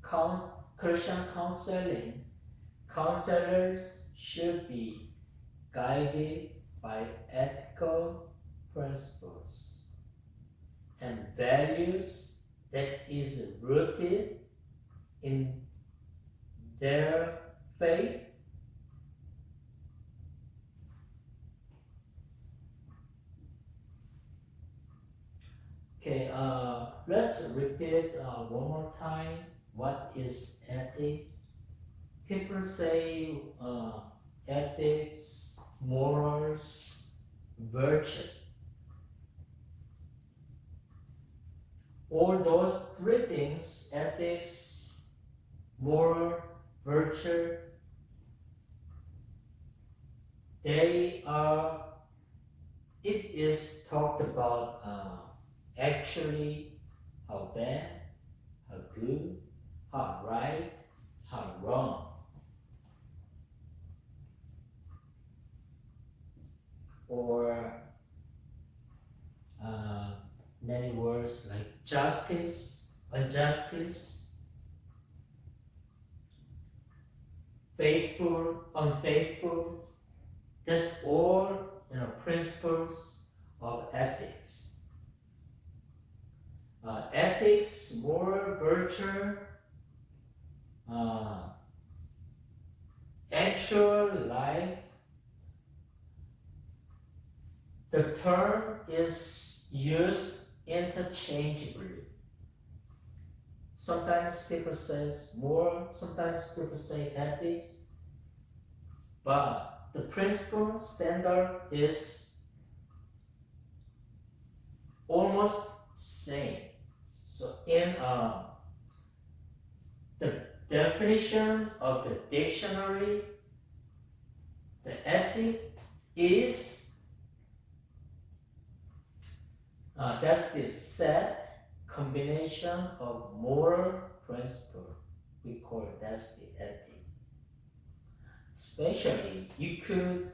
Christian counseling, counselors should be guided by ethical principles and values that is rooted in their faith. Okay, let's repeat one more time. What is ethics? People say ethics, morals, virtue. All those three things, ethics, moral, virtue, it is talked about actually how bad, how good, how right, how wrong. Or many words like justice, injustice, faithful, unfaithful. That's all principles of ethics. Ethics, moral, virtue, actual life. The term is used interchangeably. Sometimes people say moral, sometimes people say ethics, but the principle standard is almost same. So in the definition of the dictionary, the ethic is that's the set combination of moral principle. We call that's the ethic. Especially, you could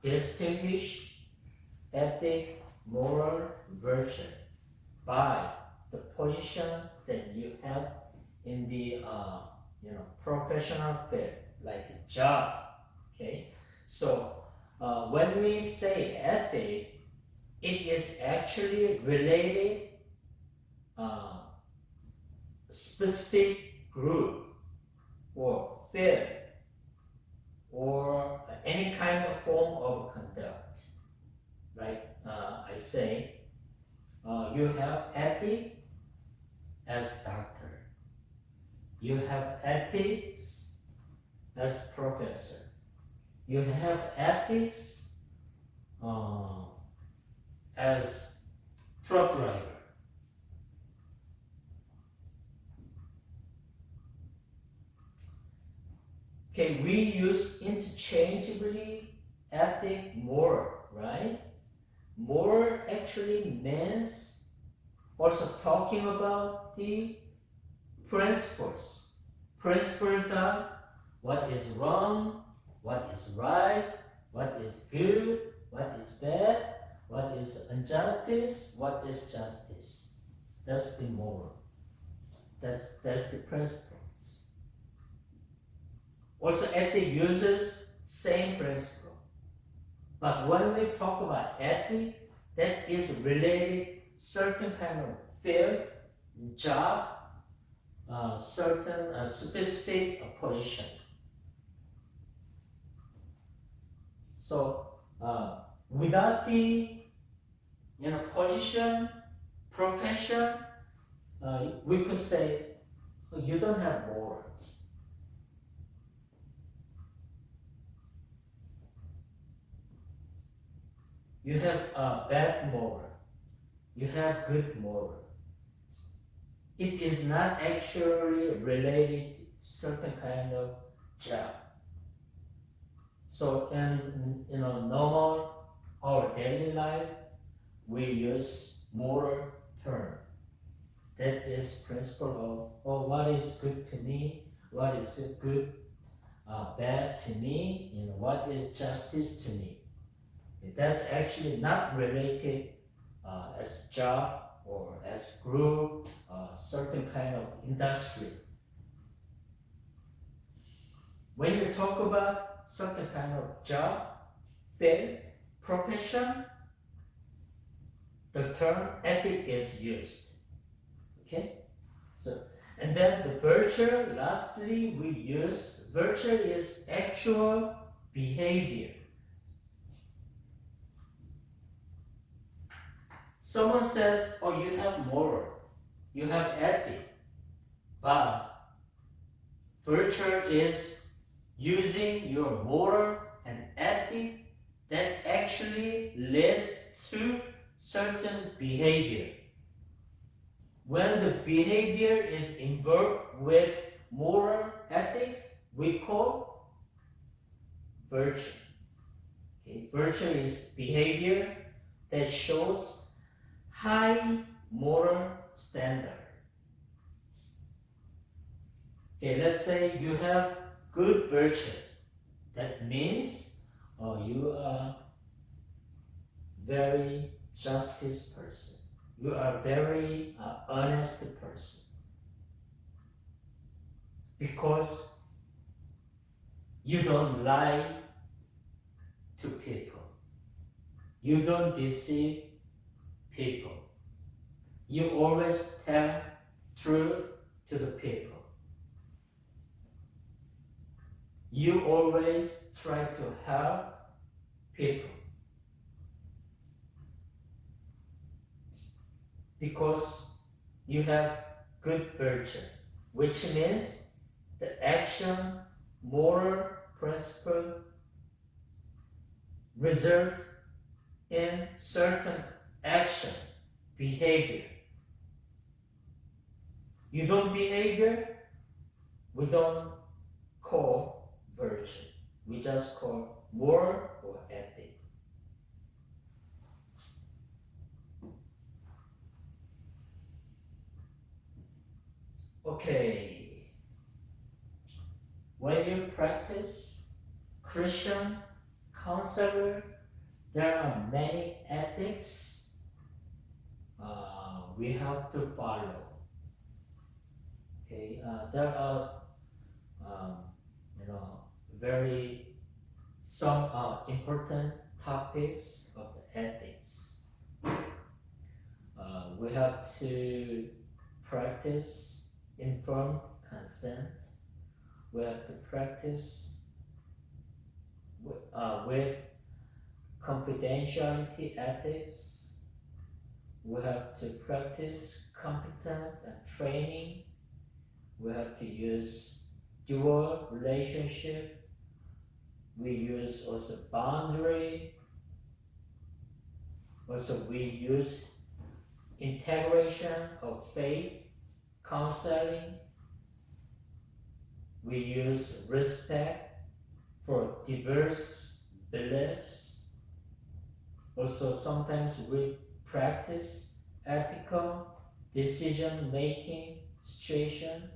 distinguish ethic, moral, virtue by the position that you have in the professional field, like a job. Okay, so when we say ethic, it is actually related specific group or field or any kind of form of conduct. Like I say, you have ethic as doctor, you have ethics as professor, you have ethics as truck driver. Okay, we use interchangeably ethic, moral, right? Moral actually means also talking about the principles. Principles are what is wrong, what is right, what is good, what is bad, what is injustice, what is justice. That's the moral. That's the principles. Also, ethic uses same principle. But when we talk about ethic, that is related certain kind of field, job, certain specific position. So without the position, profession, we could say you don't have morals. You have bad moral. You have good moral. It is not actually related to certain kind of job. So in normal our daily life, we use moral term. That is principle of what is good to me, what is good, bad to me, what is justice to me. That's actually not related as job or as group, certain kind of industry. When you talk about certain kind of job, field, profession, the term ethic is used. Okay? So, and then the virtue, lastly, we use virtue is actual behavior. Someone says, oh, you have moral, you have ethic, but virtue is using your moral and ethic that actually leads to certain behavior. When the behavior is involved with moral ethics, we call virtue. Okay? Virtue is behavior that shows high moral standard. Okay, let's say you have good virtue. That means you are very justice person. You are very honest person. Because you don't lie to people. You don't deceive people. You always tell truth to the people. You always try to help people. Because you have good virtue, which means the action, moral principle result in certain action, behavior. You don't behavior, we don't call virtue. We just call moral or ethic. Okay. When you practice Christian counselor, there are many ethics we have to follow. Okay, there are you know very some important topics of the ethics. We have to practice informed consent. We have to practice with confidentiality ethics. We have to practice competent training. We have to use dual relationship. We use also boundary. Also, we use integration of faith, counseling. We use respect for diverse beliefs. Also, sometimes we practice ethical decision-making situation.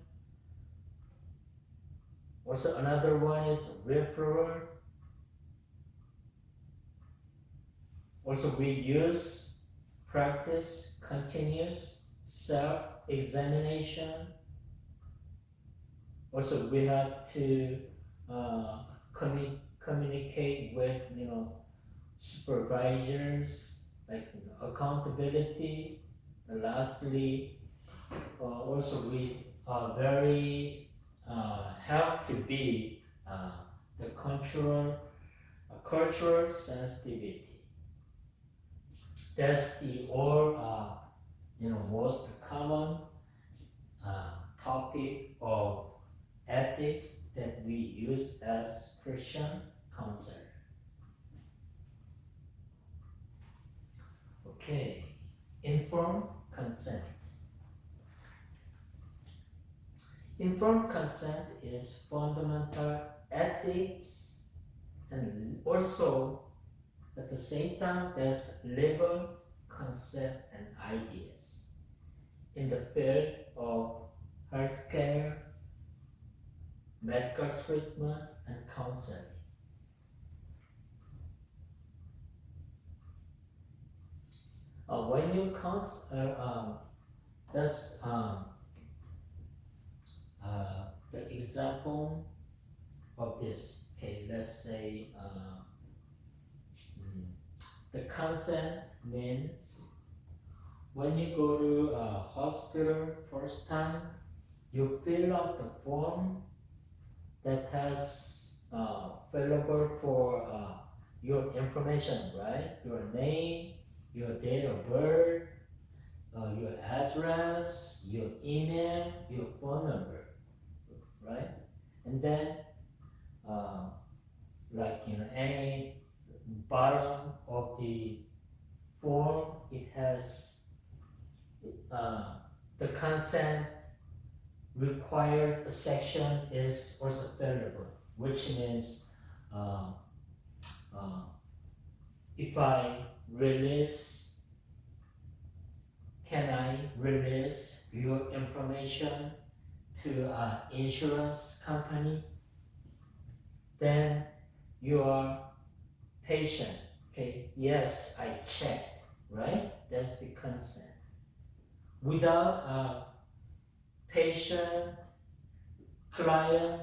Also, another one is referral. Also, we practice continuous self-examination. Also, we have to communicate with supervisors, like accountability. And lastly, also we have to be the cultural sensitivity. That's the most common topic of ethics that we use as Christian counselor. Okay, informed consent. Informed consent is fundamental ethics, and also at the same time there's legal concept and ideas in the field of healthcare, medical treatment, and counseling. When you that's the example of this. Okay, let's say the consent means when you go to a hospital first time, you fill out the form that has fillable for your information, right? Your name, your date of birth, your address, your email, your phone number, right? And then, any bottom of the form, it has the consent required section is also fillable, which means if can I release your information to an insurance company? Then you are patient, okay? Yes, I checked, right? That's the consent. Without a patient, client,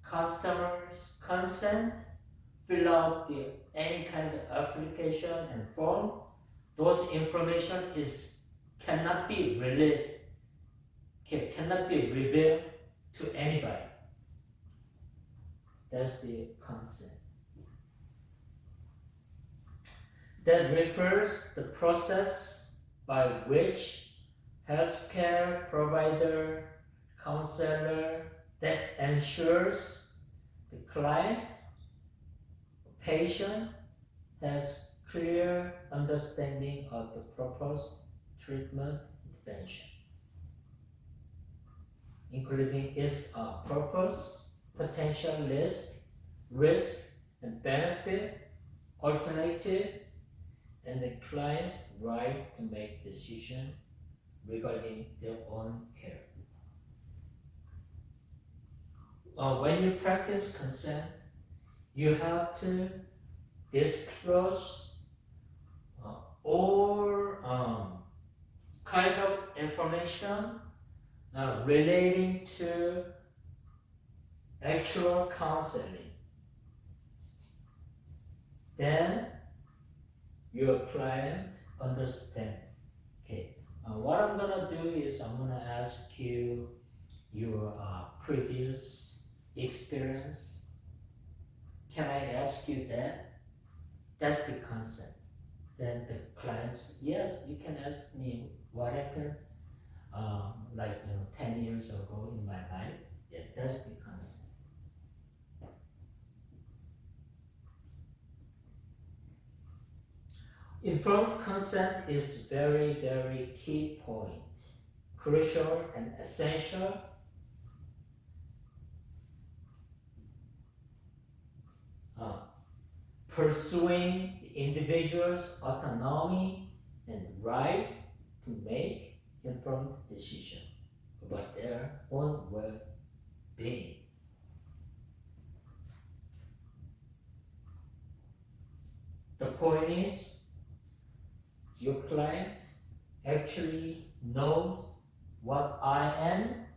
customers consent, fill out any kind of application and form, those information cannot be released, cannot be revealed to anybody. That's the consent. That refers the process by which healthcare provider, counselor that ensures the client, patient has clear understanding of the proposed treatment intervention, including its purpose, potential risk and benefit, alternative, and the client's right to make decision regarding their own care. When you practice consent, you have to disclose all kind of information relating to actual counseling, then your client understand. Okay, what I'm gonna do is I'm gonna ask you your previous experience. Can I ask you that? That's the concept. Then the clients, yes, you can ask me what happened, 10 years ago in my life. Yeah, that's the concept. Informed consent is very, very key point, crucial and essential. Pursuing the individual's autonomy and right to make informed decision about their own well-being. The point is, your client actually knows what I am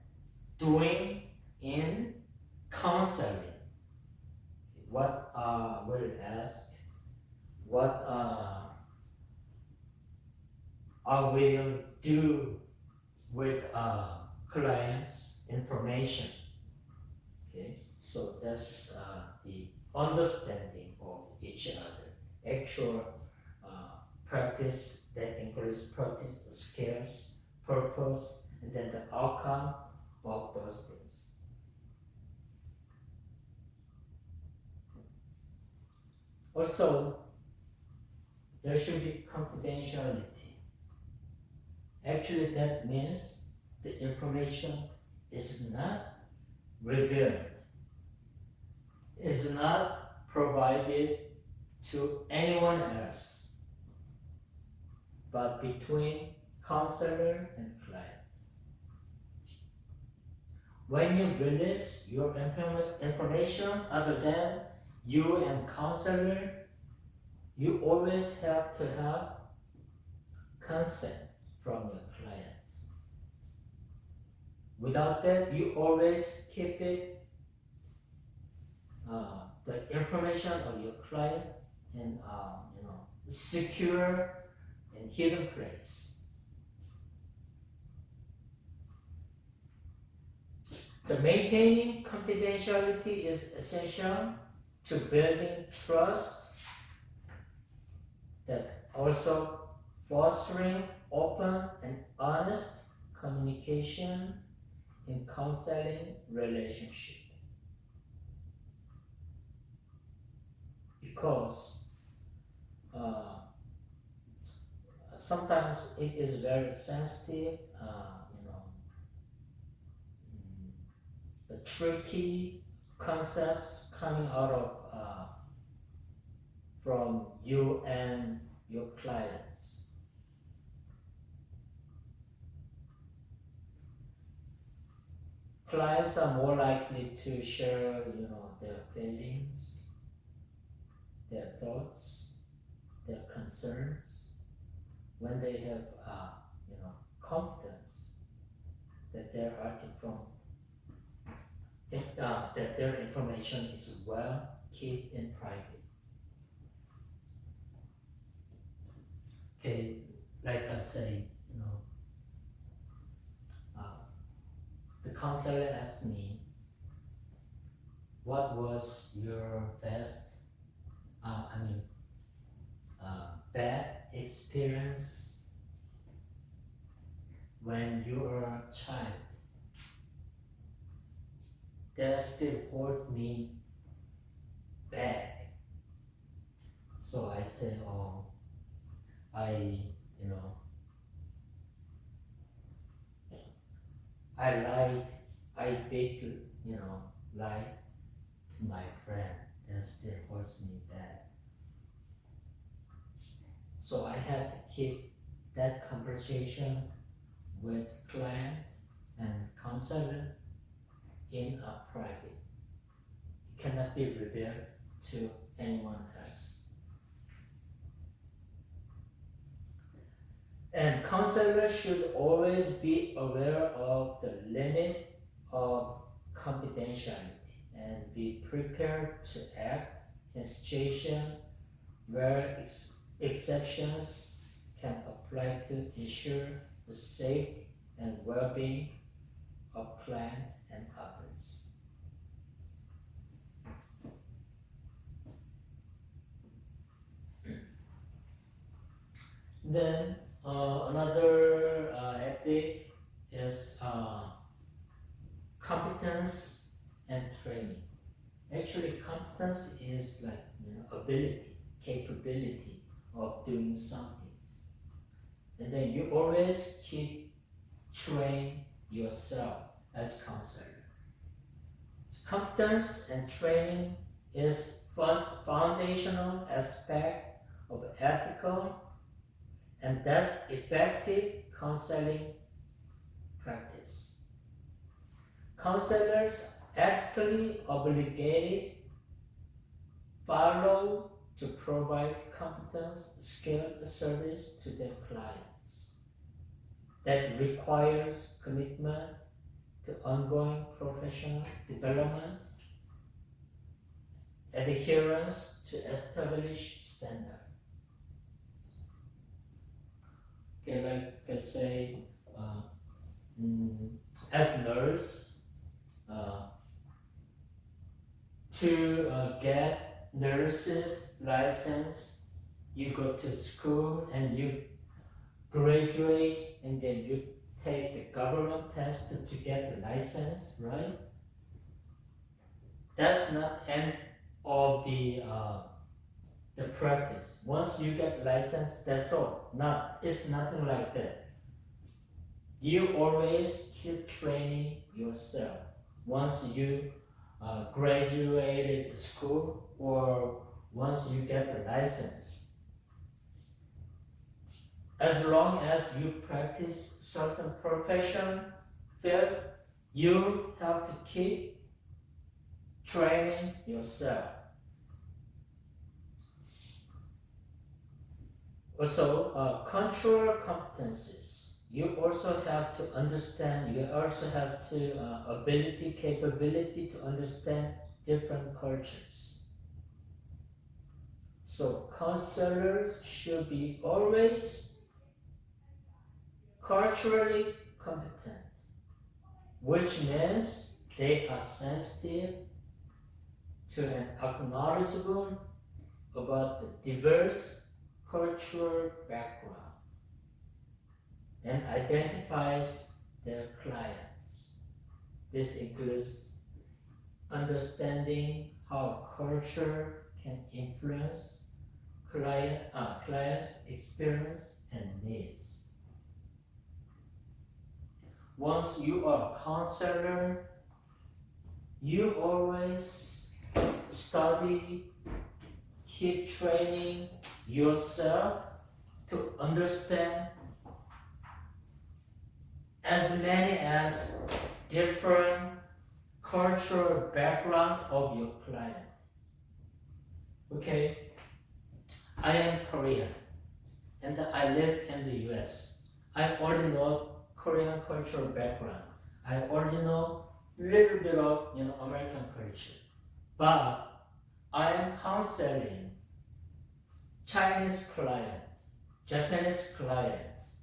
doing in counseling. What will ask, what I will do with clients' information. Okay, so that's the understanding of each other. Actual practice that includes practice skills, purpose, and then the outcome of those things. Also, there should be confidentiality. Actually, that means the information is not revealed, is not provided to anyone else, but between counselor and client. When you release your information other than you and counselor, you always have to have consent from your client. Without that, you always keep it, the information of your client in secure and hidden place. The maintaining confidentiality is essential to building trust, that also fostering open and honest communication in counseling relationship. Because sometimes it is very sensitive, the tricky concepts coming out of from you and your clients. Clients are more likely to share, their feelings, their thoughts, their concerns when they have, confidence that they are informed, that their information is well kept in private. Okay, like I say, the counselor asked me, what was your best, bad experience when you were a child that still hold me back? So I said, I big, lied to my friend that still holds me back. So I had to keep that conversation with client and counselor in a private. It cannot be revealed to anyone else. And counselors should always be aware of the limit of confidentiality and be prepared to act in situations where exceptions can apply to ensure the safety and well-being of clients and others. Then another ethic is competence and training. Actually, competence is like ability, capability of doing something, and then you always keep train yourself as counselor. So competence and training is foundational aspect of ethical and that's effective counseling practice. Counselors ethically obligated follow to provide competence, skilled service to their clients. That requires commitment to ongoing professional development, adherence to established standards. Okay, like let's say, as nurse, to get nurse's license, you go to school and you graduate, and then you take the government test to get the license, right? That's not end of the practice. Once you get license, that's all. It's nothing like that. You always keep training yourself. Once you graduated school or once you get the license, as long as you practice certain profession field, you have to keep training yourself. Also, control competencies. You also have to understand, you also have to capability to understand different cultures. So counselors should be always culturally competent, which means they are sensitive to and acknowledgeable about the diverse cultural background and identifies their clients. This includes understanding how culture can influence clients' experience and needs. Once you are a counselor, you always study, keep training yourself to understand as many as different cultural background of your client. Okay, I am Korean and I live in the US. I already know Korean cultural background. I already know a little bit of American culture. But I am counseling Chinese clients, Japanese clients.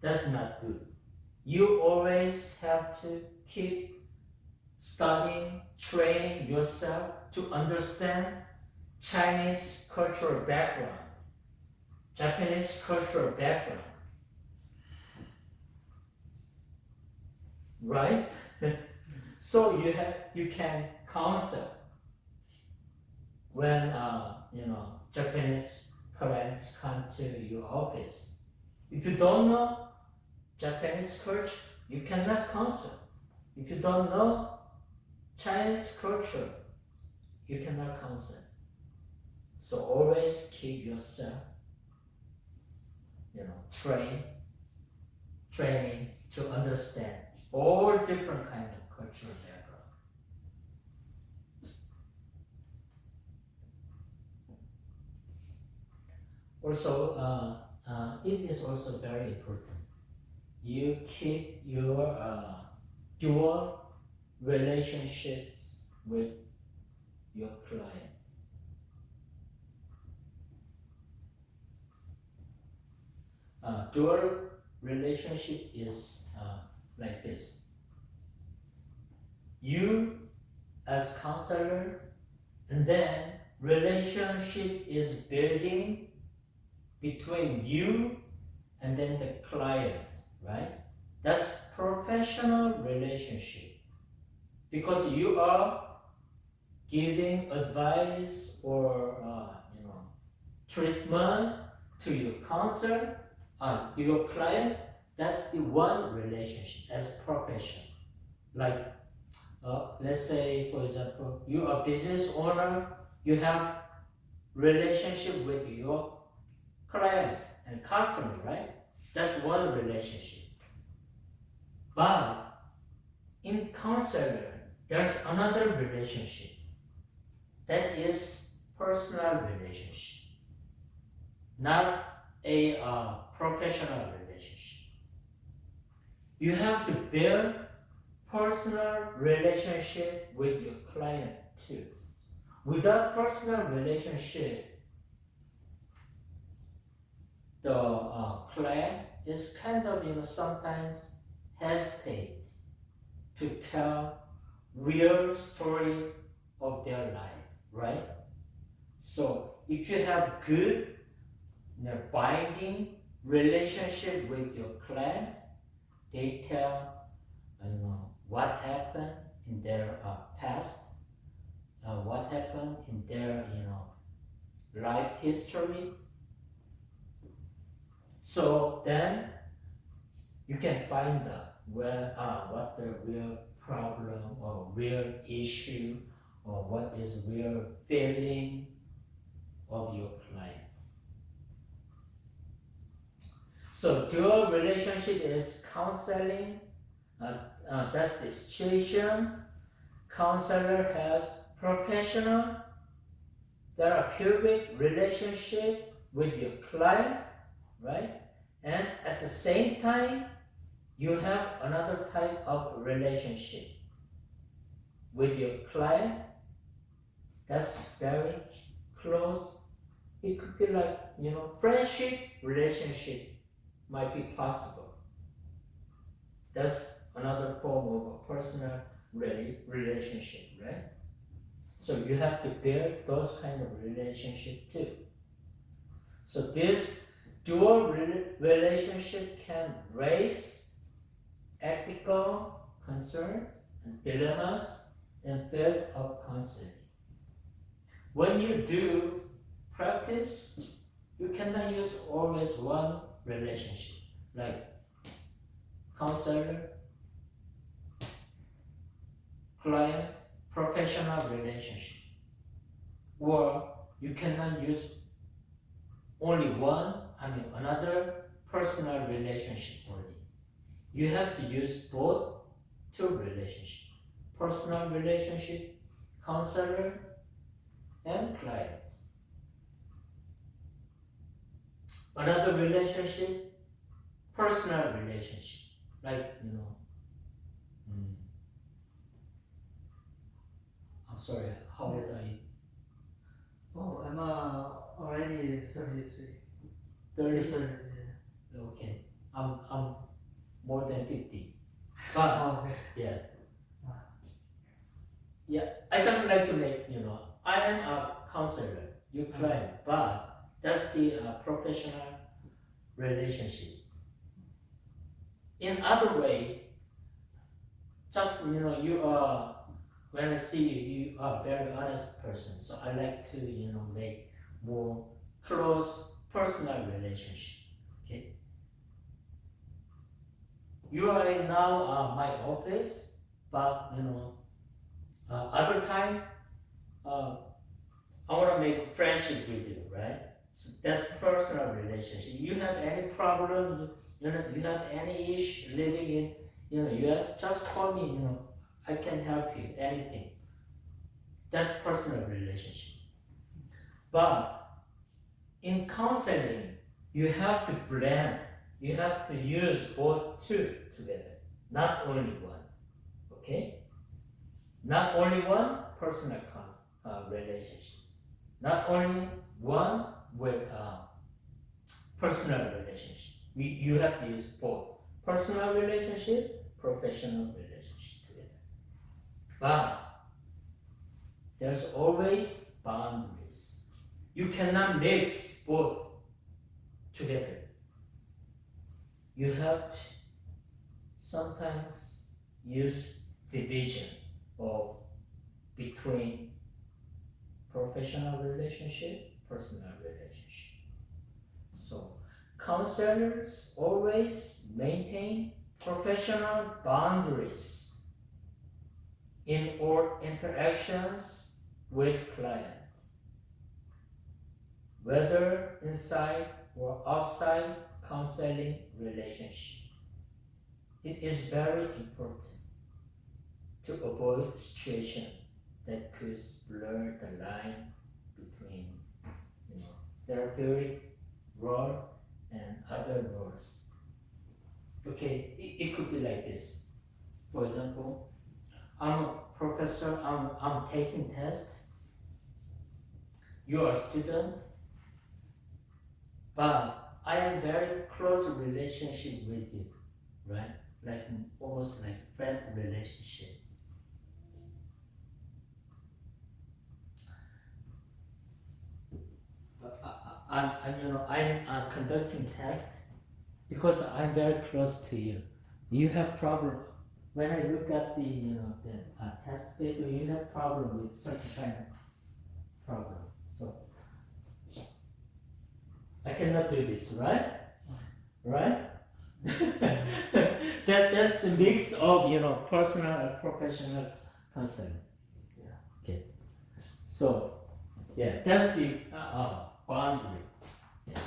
That's not good. You always have to keep studying, training yourself to understand Chinese cultural background, Japanese cultural background. Right? So you can counsel when Japanese clients come to your office. If you don't know Japanese culture, you cannot counsel. If you don't know Chinese culture, you cannot counsel. So always keep yourself, training to understand all different kinds of cultural background. Also, it is also very important. You keep your dual relationships with your client. Dual relationship is like this. You as counselor, and then relationship is building between you and then the client, right? That's professional relationship because you are giving advice or treatment to your counselor, your client. That's the one relationship as professional. Like let's say, for example, you are a business owner, you have relationship with your client and customer, right? That's one relationship. But in counselor, there's another relationship. That is personal relationship, not a professional relationship. You have to build personal relationship with your client too. Without personal relationship, the client is kind of sometimes hesitate to tell real story of their life, right? So if you have good binding relationship with your client, they tell what happened in their past, what happened in their life history. So then you can find out what the real problem or real issue or what is real feeling of your client. So dual relationship is counseling. That's the situation. Counselor has professional, therapeutic relationship with your client, right? And at the same time, you have another type of relationship with your client that's very close. It could be like, friendship relationship might be possible. That's another form of a personal relationship, right? So you have to build those kind of relationship too. So this dual relationship can raise ethical concern and dilemmas in field of counseling. When you do practice, you cannot use always one relationship, like counselor, client, professional relationship. Or you cannot use only another personal relationship only. You have to use both two relationships. Personal relationship, counselor, and client. Another relationship, personal relationship, like I'm sorry, how old are you? Oh, I'm already 33. 33. Yeah. Okay, I'm more than 50. But Okay. yeah, I just like to make I am a counselor, you client, but that's the professional relationship. In other way, just you are, when I see you are a very honest person, so I like to make more close personal relationship. Okay, you are in now my office, but other time I want to make friendship with you, right? So that's personal relationship. You have any problem, you have any issue living in US, just call me, I can help you, anything. That's personal relationship. But in counseling, you have to blend, you have to use both two together, not only one. Okay? Not only one personal relationship, not only one with personal relationship. You have to use both personal relationship, professional relationship together. But there's always boundaries. You cannot mix both together. You have to sometimes use division of between professional relationship, personal relationship. So counselors always maintain professional boundaries in all interactions with clients, whether inside or outside counseling relationship. It is very important to avoid situation that could blur the line between, therapeutic role and other roles. Okay, it could be like this. For example, I'm a professor, I'm taking tests. You're a student, but I am very close relationship with you, right? Like almost like friend relationship. I'm conducting tests because I'm very close to you. You have problem when I look at the test paper. You have problem with certain kind of problem. So I cannot do this, right? Right? That's the mix of personal and professional counseling. Yeah. Okay. So yeah, that's the boundary. Yeah.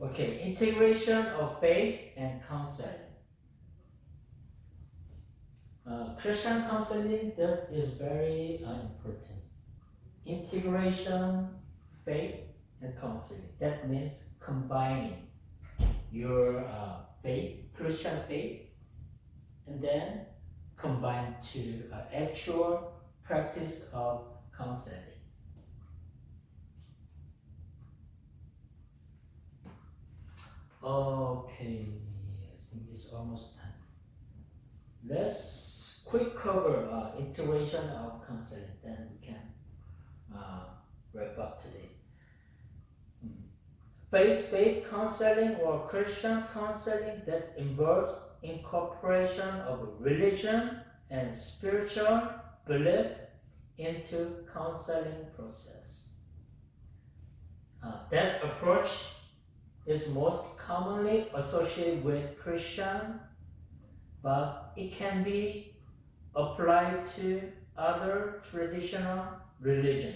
Okay, integration of faith and counseling. Christian counseling is very important. Integration, faith, and counseling. That means combining your faith, Christian faith, and then combine to actual practice of counseling. Okay, I think it's almost done. Let's quick cover integration of counseling, then we can wrap up today. Faith-based counseling or Christian counseling that involves incorporation of religion and spiritual belief into counseling process. That approach is most commonly associated with Christian, but it can be applied to other traditional religion.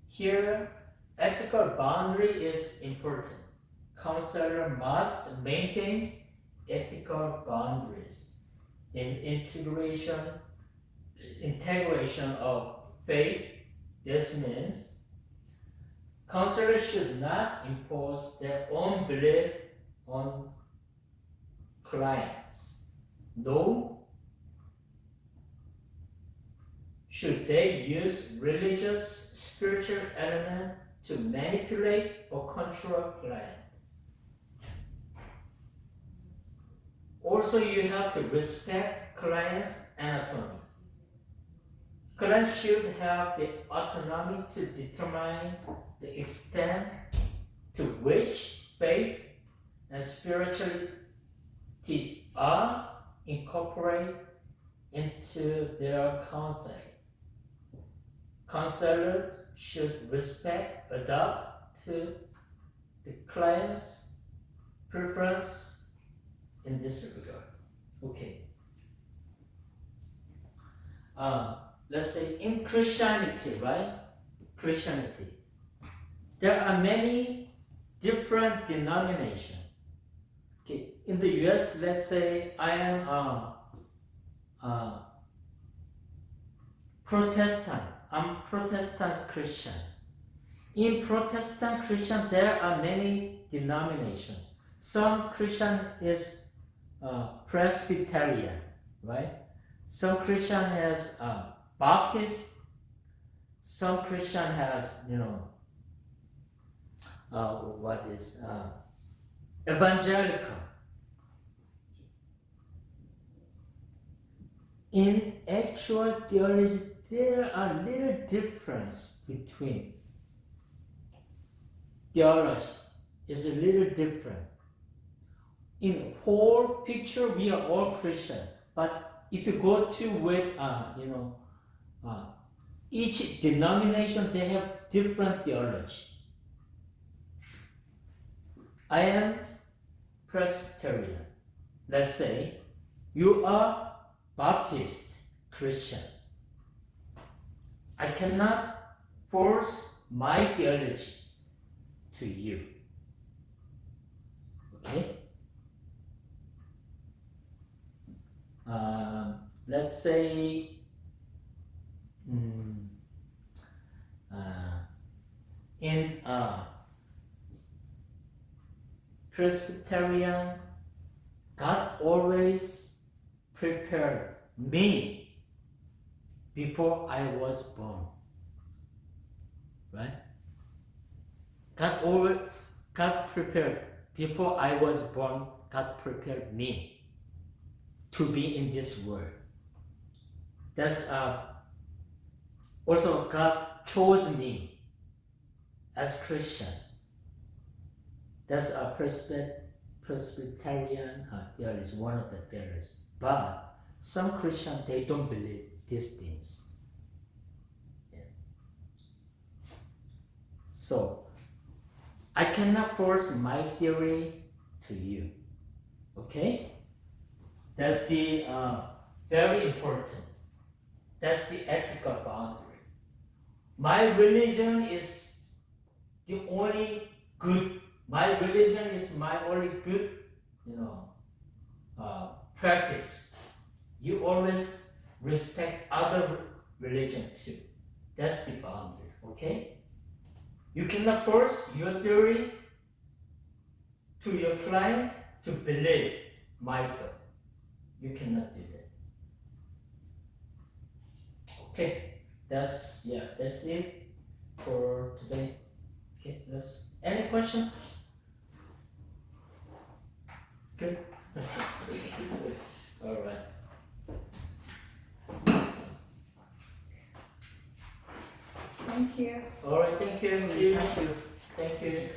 Here, ethical boundary is important. Counselor must maintain ethical boundaries in integration of faith. This means counselors should not impose their own belief on clients. Nor should they use religious, spiritual element to manipulate or control client. Also, you have to respect client's anatomy. Clients should have the autonomy to determine the extent to which faith and spiritualities are incorporated into their counseling. Counselors should respect, adapt to the client's preference in this regard. Okay. Let's say in Christianity, right? Christianity. There are many different denominations. Okay. In the US, let's say I am Protestant. I'm Protestant Christian. In Protestant Christian, there are many denominations. Some Christian is Presbyterian, right? Some Christian has Baptist. Some Christian has, evangelical. In actual theology, there are little difference between theology. Is a little different. In whole picture, we are all Christian. But if you go to with, each denomination, they have different theology. I am Presbyterian. Let's say you are Baptist Christian. I cannot force my theology to you. Okay? Let's say in Presbyterian, God always prepared me before I was born. Right? God prepared before I was born. God prepared me to be in this world. That's also God chose me as Christian. That's a Presbyterian theories, one of the theories. But some Christians, they don't believe these things. Yeah. So, I cannot force my theory to you. Okay? That's the very important. That's the ethical boundary. My religion is the only good. My religion is my only good, practice. You always respect other religion too. That's the boundary. Okay? You cannot force your theory to your client to believe my thought. You cannot do that. Okay, that's it for today. Okay, any question? Good. All right. Thank you. All right. Thank you. See you. Thank you. Thank you.